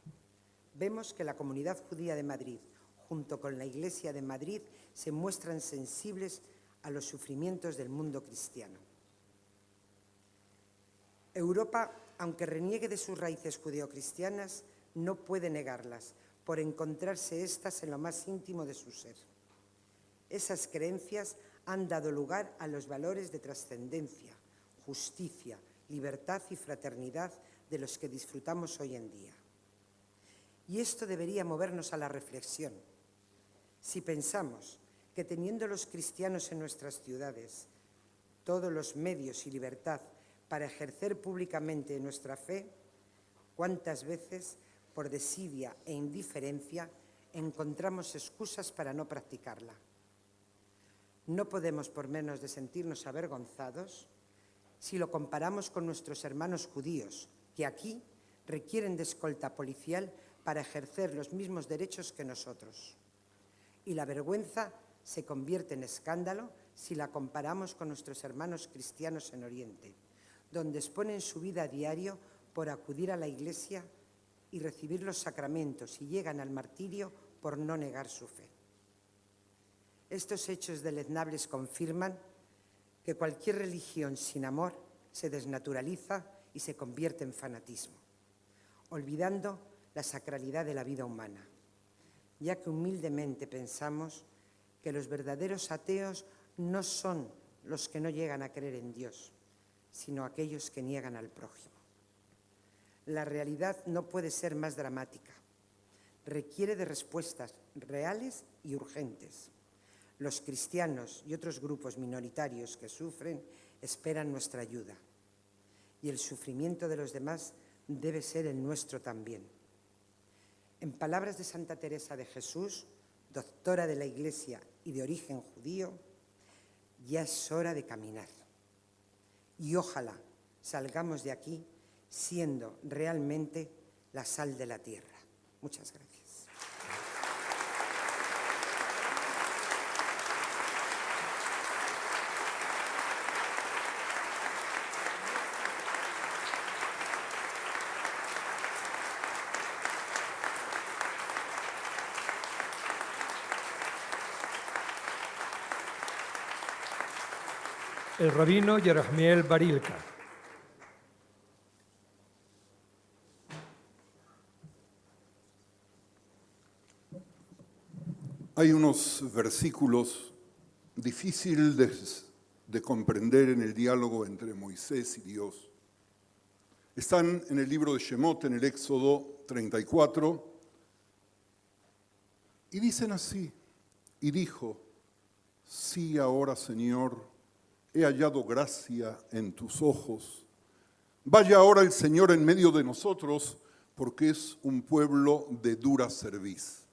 Vemos que la comunidad judía de Madrid, junto con la Iglesia de Madrid, se muestran sensibles a los sufrimientos del mundo cristiano. Europa, aunque reniegue de sus raíces judeocristianas, no puede negarlas, por encontrarse éstas en lo más íntimo de su ser. Esas creencias han dado lugar a los valores de trascendencia, justicia, libertad y fraternidad de los que disfrutamos hoy en día. Y esto debería movernos a la reflexión. Si pensamos que teniendo los cristianos en nuestras ciudades todos los medios y libertad para ejercer públicamente nuestra fe, ¿cuántas veces, por desidia e indiferencia, encontramos excusas para no practicarla? No podemos, por menos de sentirnos avergonzados, si lo comparamos con nuestros hermanos judíos, que aquí requieren de escolta policial para ejercer los mismos derechos que nosotros. Y la vergüenza se convierte en escándalo si la comparamos con nuestros hermanos cristianos en Oriente, donde exponen su vida a diario por acudir a la Iglesia y recibir los sacramentos y llegan al martirio por no negar su fe. Estos hechos deleznables confirman que cualquier religión sin amor se desnaturaliza y se convierte en fanatismo. olvidando la sacralidad de la vida humana, ya que humildemente pensamos que los verdaderos ateos no son los que no llegan a creer en Dios, sino aquellos que niegan al prójimo. La realidad no puede ser más dramática. Requiere de respuestas reales y urgentes. Los cristianos y otros grupos minoritarios que sufren esperan nuestra ayuda. Y el sufrimiento de los demás debe ser el nuestro también. En palabras de Santa Teresa de Jesús, doctora de la Iglesia y de origen judío, ya es hora de caminar. Y ojalá salgamos de aquí siendo realmente la sal de la tierra. Muchas gracias. El rabino Yerahmiel Barilka. Hay unos versículos difíciles de comprender en el diálogo entre Moisés y Dios. Están en el libro de Shemot, en el Éxodo 34, y dicen así: y dijo, sí, ahora, Señor, he hallado gracia en tus ojos. Vaya ahora el Señor en medio de nosotros, porque es un pueblo de dura cerviz.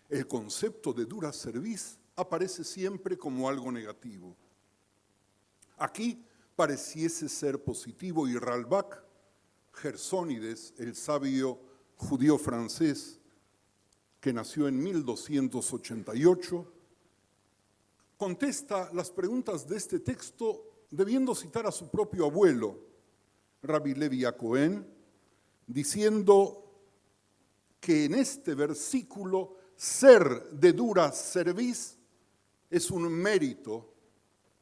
El concepto de dura cerviz aparece siempre como algo negativo. Aquí pareciese ser positivo, y Ralbach, Gersónides, el sabio judío francés que nació en 1288, contesta las preguntas de este texto debiendo citar a su propio abuelo, Rabbi Levi Cohen, diciendo que en este versículo ser de dura cerviz es un mérito,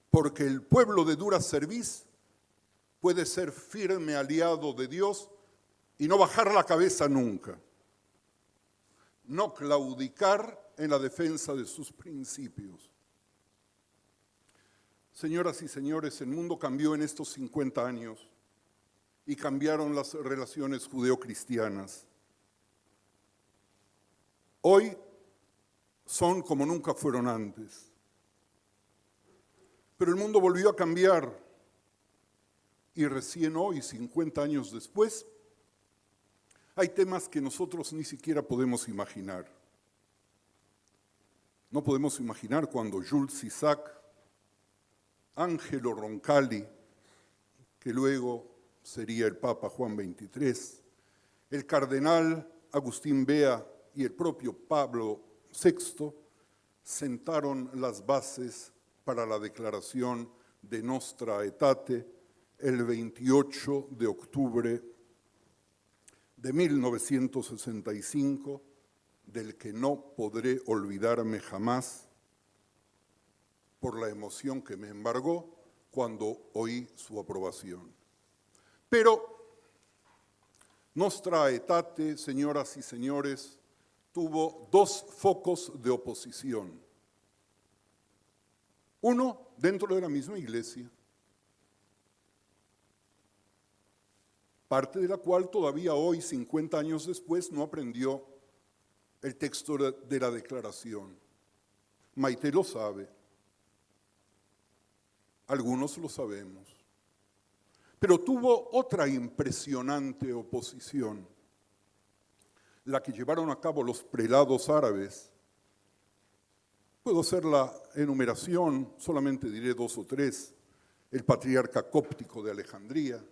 porque el pueblo de dura cerviz puede ser firme aliado de Dios y no bajar la cabeza nunca, no claudicar en la defensa de sus principios. Señoras y señores, el mundo cambió en estos 50 años y cambiaron las relaciones judeocristianas. Hoy son como nunca fueron antes. Pero el mundo volvió a cambiar y recién hoy, 50 años después, hay temas que nosotros ni siquiera podemos imaginar. No podemos imaginar cuando Jules Isaac, Angelo Roncalli, que luego sería el Papa Juan XXIII, el cardenal Agustín Bea y el propio Pablo VI sentaron las bases para la declaración de Nostra Aetate el 28 de octubre de 1965, del que no podré olvidarme jamás por la emoción que me embargó cuando oí su aprobación. Pero Nostra Aetate, señoras y señores, tuvo dos focos de oposición. Uno, dentro de la misma iglesia, parte de la cual todavía hoy, 50 años después, no aprendió el texto de la declaración. Maite lo sabe. Algunos lo sabemos. Pero tuvo otra impresionante oposición, la que llevaron a cabo los prelados árabes. Puedo hacer la enumeración, solamente diré 2 o 3. El patriarca cóptico de Alejandría,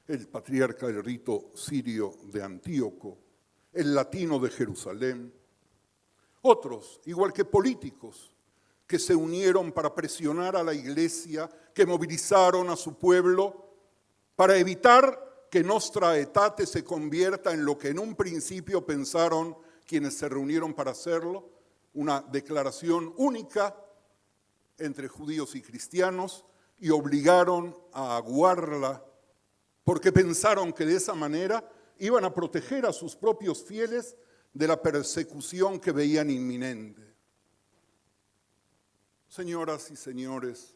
el patriarca del rito sirio de Antíoco, el latino de Jerusalén. Otros, igual que políticos, que se unieron para presionar a la iglesia, que movilizaron a su pueblo para evitar que Nostra Aetate se convierta en lo que en un principio pensaron quienes se reunieron para hacerlo, una declaración única entre judíos y cristianos, y obligaron a aguarla porque pensaron que de esa manera iban a proteger a sus propios fieles de la persecución que veían inminente. Señoras y señores,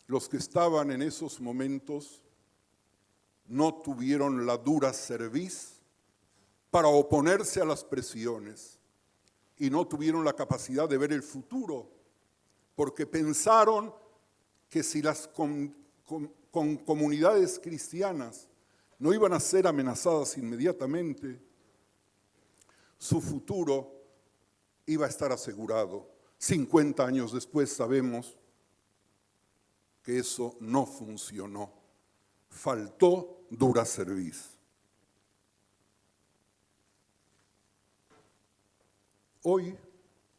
los que estaban en esos momentos no tuvieron la dura cerviz para oponerse a las presiones y no tuvieron la capacidad de ver el futuro, porque pensaron que si las comunidades cristianas no iban a ser amenazadas inmediatamente, su futuro iba a estar asegurado. 50 años después sabemos que eso no funcionó. Faltó dura cerviz. Hoy,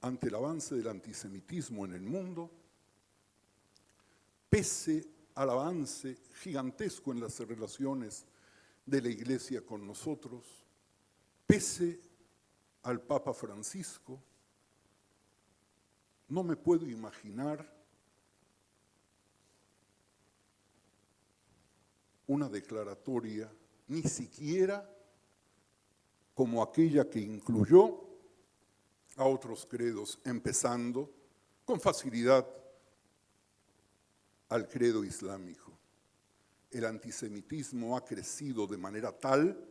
ante el avance del antisemitismo en el mundo, pese al avance gigantesco en las relaciones de la Iglesia con nosotros, pese al Papa Francisco, no me puedo imaginar una declaratoria, ni siquiera como aquella que incluyó a otros credos, empezando con facilidad al credo islámico. El antisemitismo ha crecido de manera tal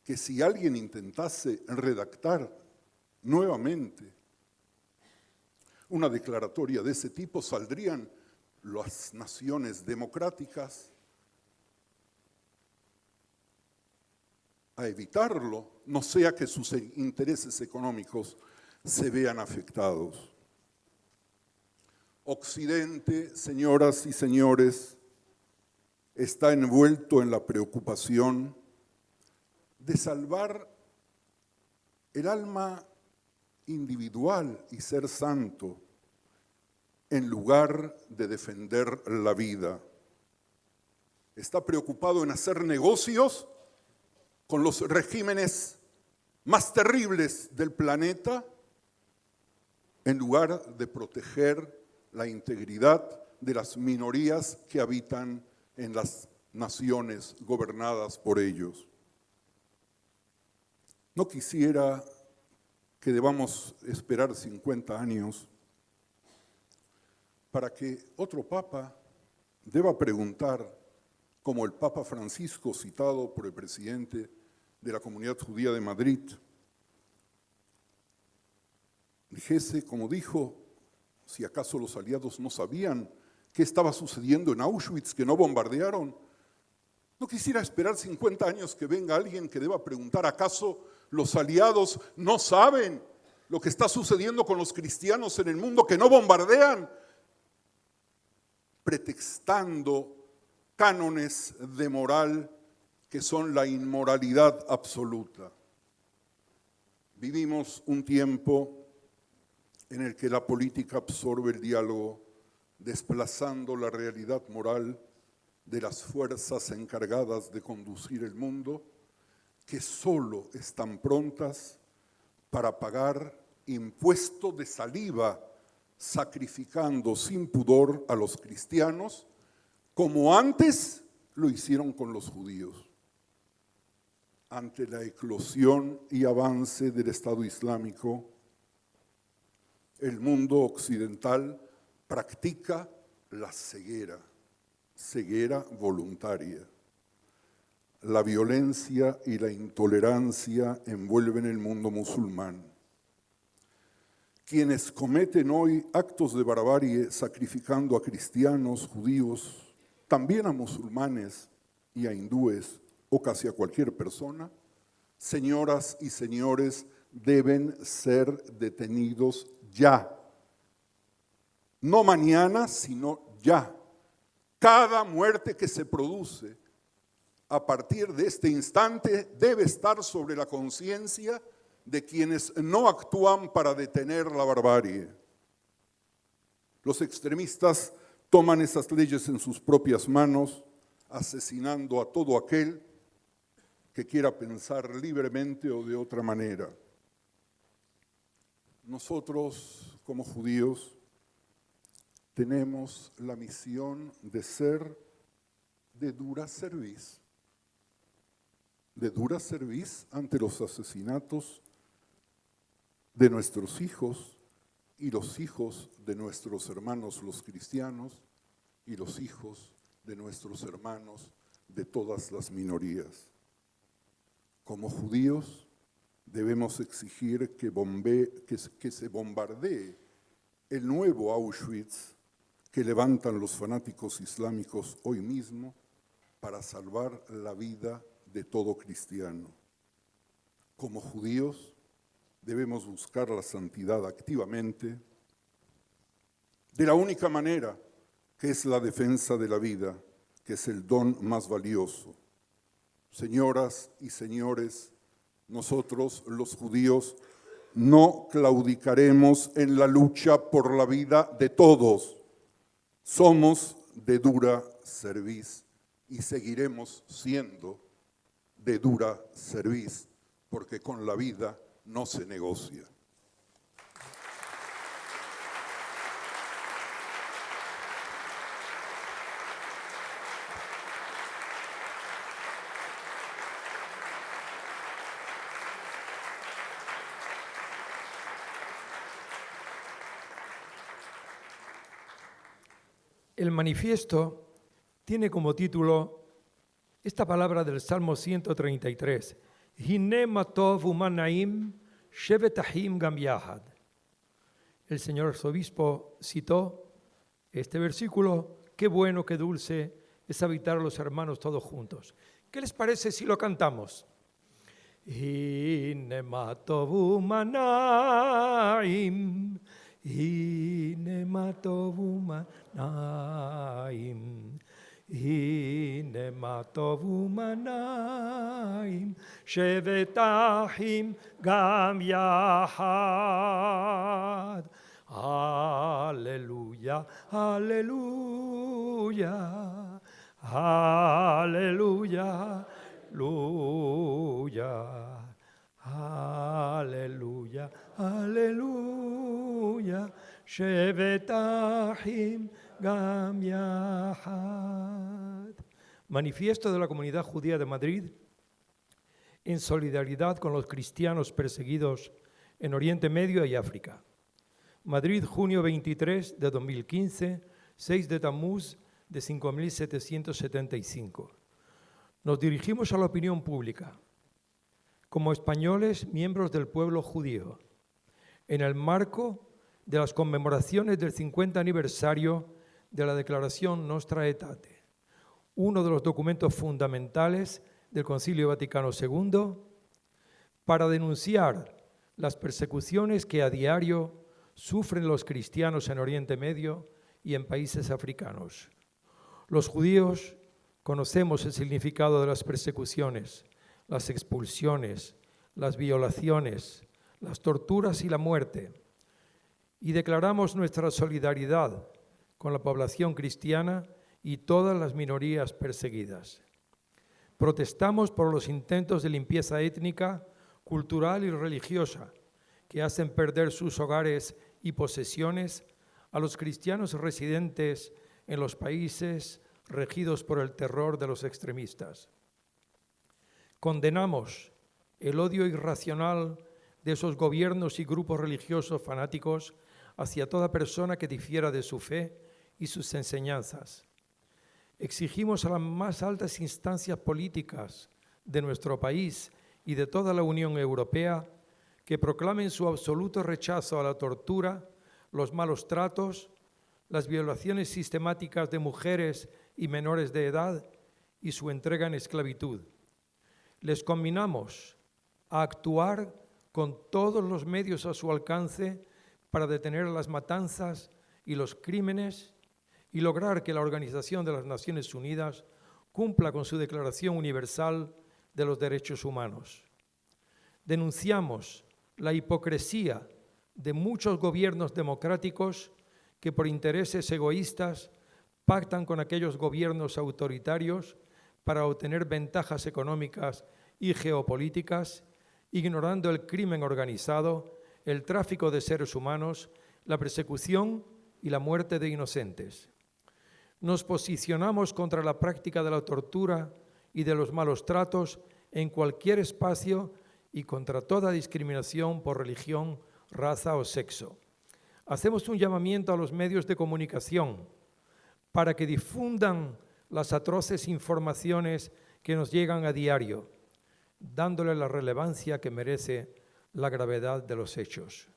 que si alguien intentase redactar nuevamente una declaratoria de ese tipo, saldrían las naciones democráticas a evitarlo, no sea que sus intereses económicos se vean afectados. Occidente, señoras y señores, está envuelto en la preocupación de salvar el alma individual y ser santo en lugar de defender la vida. Está preocupado en hacer negocios con los regímenes más terribles del planeta en lugar de proteger la integridad de las minorías que habitan en las naciones gobernadas por ellos. No quisiera que debamos esperar 50 años para que otro papa deba preguntar, como el Papa Francisco citado por el presidente de la Comunidad Judía de Madrid, dijese, como dijo, si acaso los aliados no sabían qué estaba sucediendo en Auschwitz, que no bombardearon. No quisiera esperar 50 años que venga alguien que deba preguntar, ¿acaso los aliados no saben lo que está sucediendo con los cristianos en el mundo que no bombardean? Pretextando cánones de moral que son la inmoralidad absoluta. Vivimos un tiempo en el que la política absorbe el diálogo, desplazando la realidad moral de las fuerzas encargadas de conducir el mundo, que solo están prontas para pagar impuesto de saliva, sacrificando sin pudor a los cristianos, como antes lo hicieron con los judíos. Ante la eclosión y avance del Estado Islámico, el mundo occidental practica la ceguera voluntaria. La violencia y la intolerancia envuelven el mundo musulmán. Quienes cometen hoy actos de barbarie sacrificando a cristianos, judíos, también a musulmanes y a hindúes o casi a cualquier persona, señoras y señores, deben ser detenidos ya. No mañana, sino ya. Cada muerte que se produce a partir de este instante debe estar sobre la conciencia de quienes no actúan para detener la barbarie. Los extremistas toman esas leyes en sus propias manos, asesinando a todo aquel que quiera pensar libremente o de otra manera. Nosotros, como judíos, tenemos la misión de ser de dura cerviz ante los asesinatos de nuestros hijos y los hijos de nuestros hermanos los cristianos y los hijos de nuestros hermanos de todas las minorías. Como judíos debemos exigir que se bombardee el nuevo Auschwitz que levantan los fanáticos islámicos hoy mismo para salvar la vida de todo cristiano. Como judíos debemos buscar la santidad activamente de la única manera que es la defensa de la vida, que es el don más valioso. Señoras y señores, nosotros los judíos no claudicaremos en la lucha por la vida de todos. Somos de dura cerviz y seguiremos siendo de dura cerviz, porque con la vida no se negocia. El manifiesto tiene como título esta palabra del Salmo 133, Hine ma tov umanaim shevet ahim gam yahad. El señor arzobispo citó este versículo, qué bueno, qué dulce es habitar a los hermanos todos juntos. ¿Qué les parece si lo cantamos? Hine ma tov umanaim Hine ma tov umanaim Hine ma tov umanaim shevet ahim gam yahad. Aleluya, aleluya, aleluya, aleluya. Aleluya, aleluya, shevet ahim gam yahad. Manifiesto de la Comunidad Judía de Madrid en solidaridad con los cristianos perseguidos en Oriente Medio y África. Madrid, junio 23 de 2015, 6 de Tammuz de 5775. Nos dirigimos a la opinión pública como españoles, miembros del pueblo judío, en el marco de las conmemoraciones del 50 aniversario de la Declaración Nostra Aetate, uno de los documentos fundamentales del Concilio Vaticano II, para denunciar las persecuciones que a diario sufren los cristianos en Oriente Medio y en países africanos. Los judíos conocemos el significado de las persecuciones, las expulsiones, las violaciones, las torturas y la muerte, y declaramos nuestra solidaridad con la población cristiana y todas las minorías perseguidas. Protestamos por los intentos de limpieza étnica, cultural y religiosa que hacen perder sus hogares y posesiones a los cristianos residentes en los países regidos por el terror de los extremistas. Condenamos el odio irracional de esos gobiernos y grupos religiosos fanáticos hacia toda persona que difiera de su fe y sus enseñanzas. Exigimos a las más altas instancias políticas de nuestro país y de toda la Unión Europea que proclamen su absoluto rechazo a la tortura, los malos tratos, las violaciones sistemáticas de mujeres y menores de edad y su entrega en esclavitud. Les conminamos a actuar con todos los medios a su alcance para detener las matanzas y los crímenes y lograr que la Organización de las Naciones Unidas cumpla con su Declaración Universal de los Derechos Humanos. Denunciamos la hipocresía de muchos gobiernos democráticos que por intereses egoístas pactan con aquellos gobiernos autoritarios para obtener ventajas económicas y geopolíticas, ignorando el crimen organizado, el tráfico de seres humanos, la persecución y la muerte de inocentes. Nos posicionamos contra la práctica de la tortura y de los malos tratos en cualquier espacio y contra toda discriminación por religión, raza o sexo. Hacemos un llamamiento a los medios de comunicación para que difundan las atroces informaciones que nos llegan a diario, dándole la relevancia que merece la gravedad de los hechos.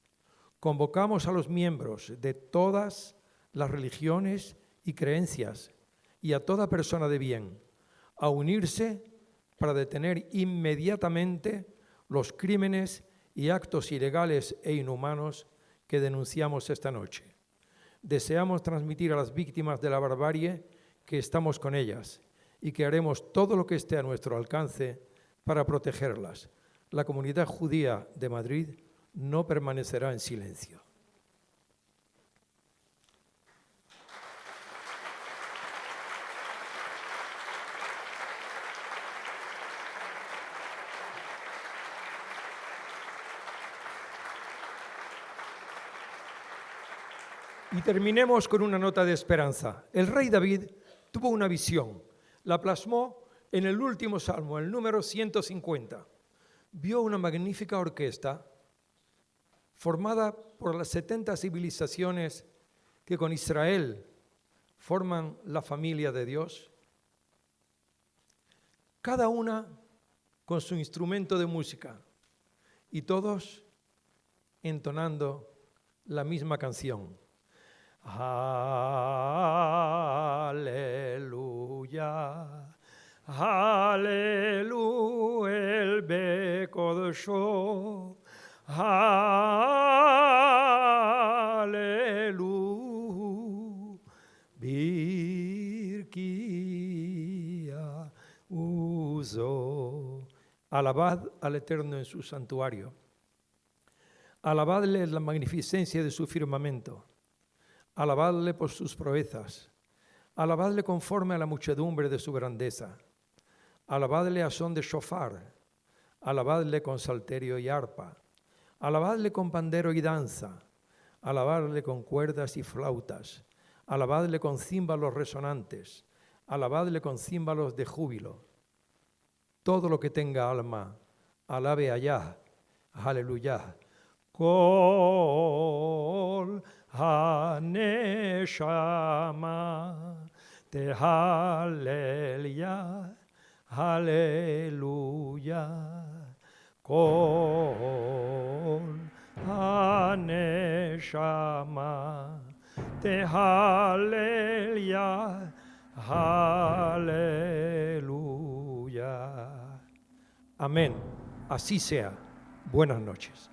Convocamos a los miembros de todas las religiones y creencias y a toda persona de bien a unirse para detener inmediatamente los crímenes y actos ilegales e inhumanos que denunciamos esta noche. Deseamos transmitir a las víctimas de la barbarie que estamos con ellas y que haremos todo lo que esté a nuestro alcance para protegerlas. La comunidad judía de Madrid no permanecerá en silencio. Y terminemos con una nota de esperanza. El rey David tuvo una visión, la plasmó en el último salmo, el número 150. Vio una magnífica orquesta formada por las 70 civilizaciones que con Israel forman la familia de Dios, cada una con su instrumento de música y todos entonando la misma canción. Aleluya, aleluya, el bekodosho, aleluya, birkia uso. Alabad al Eterno en su santuario. Alabadle la magnificencia de su firmamento. Alabadle por sus proezas, alabadle conforme a la muchedumbre de su grandeza, alabadle a son de shofar, alabadle con salterio y arpa, alabadle con pandero y danza, alabadle con cuerdas y flautas, alabadle con címbalos resonantes, alabadle con címbalos de júbilo. Todo lo que tenga alma, alabe allá, aleluya. Kol Haneshama te haleluya, aleluya. Kol Haneshama te haleluya, aleluya. Amén. Así sea. Buenas noches.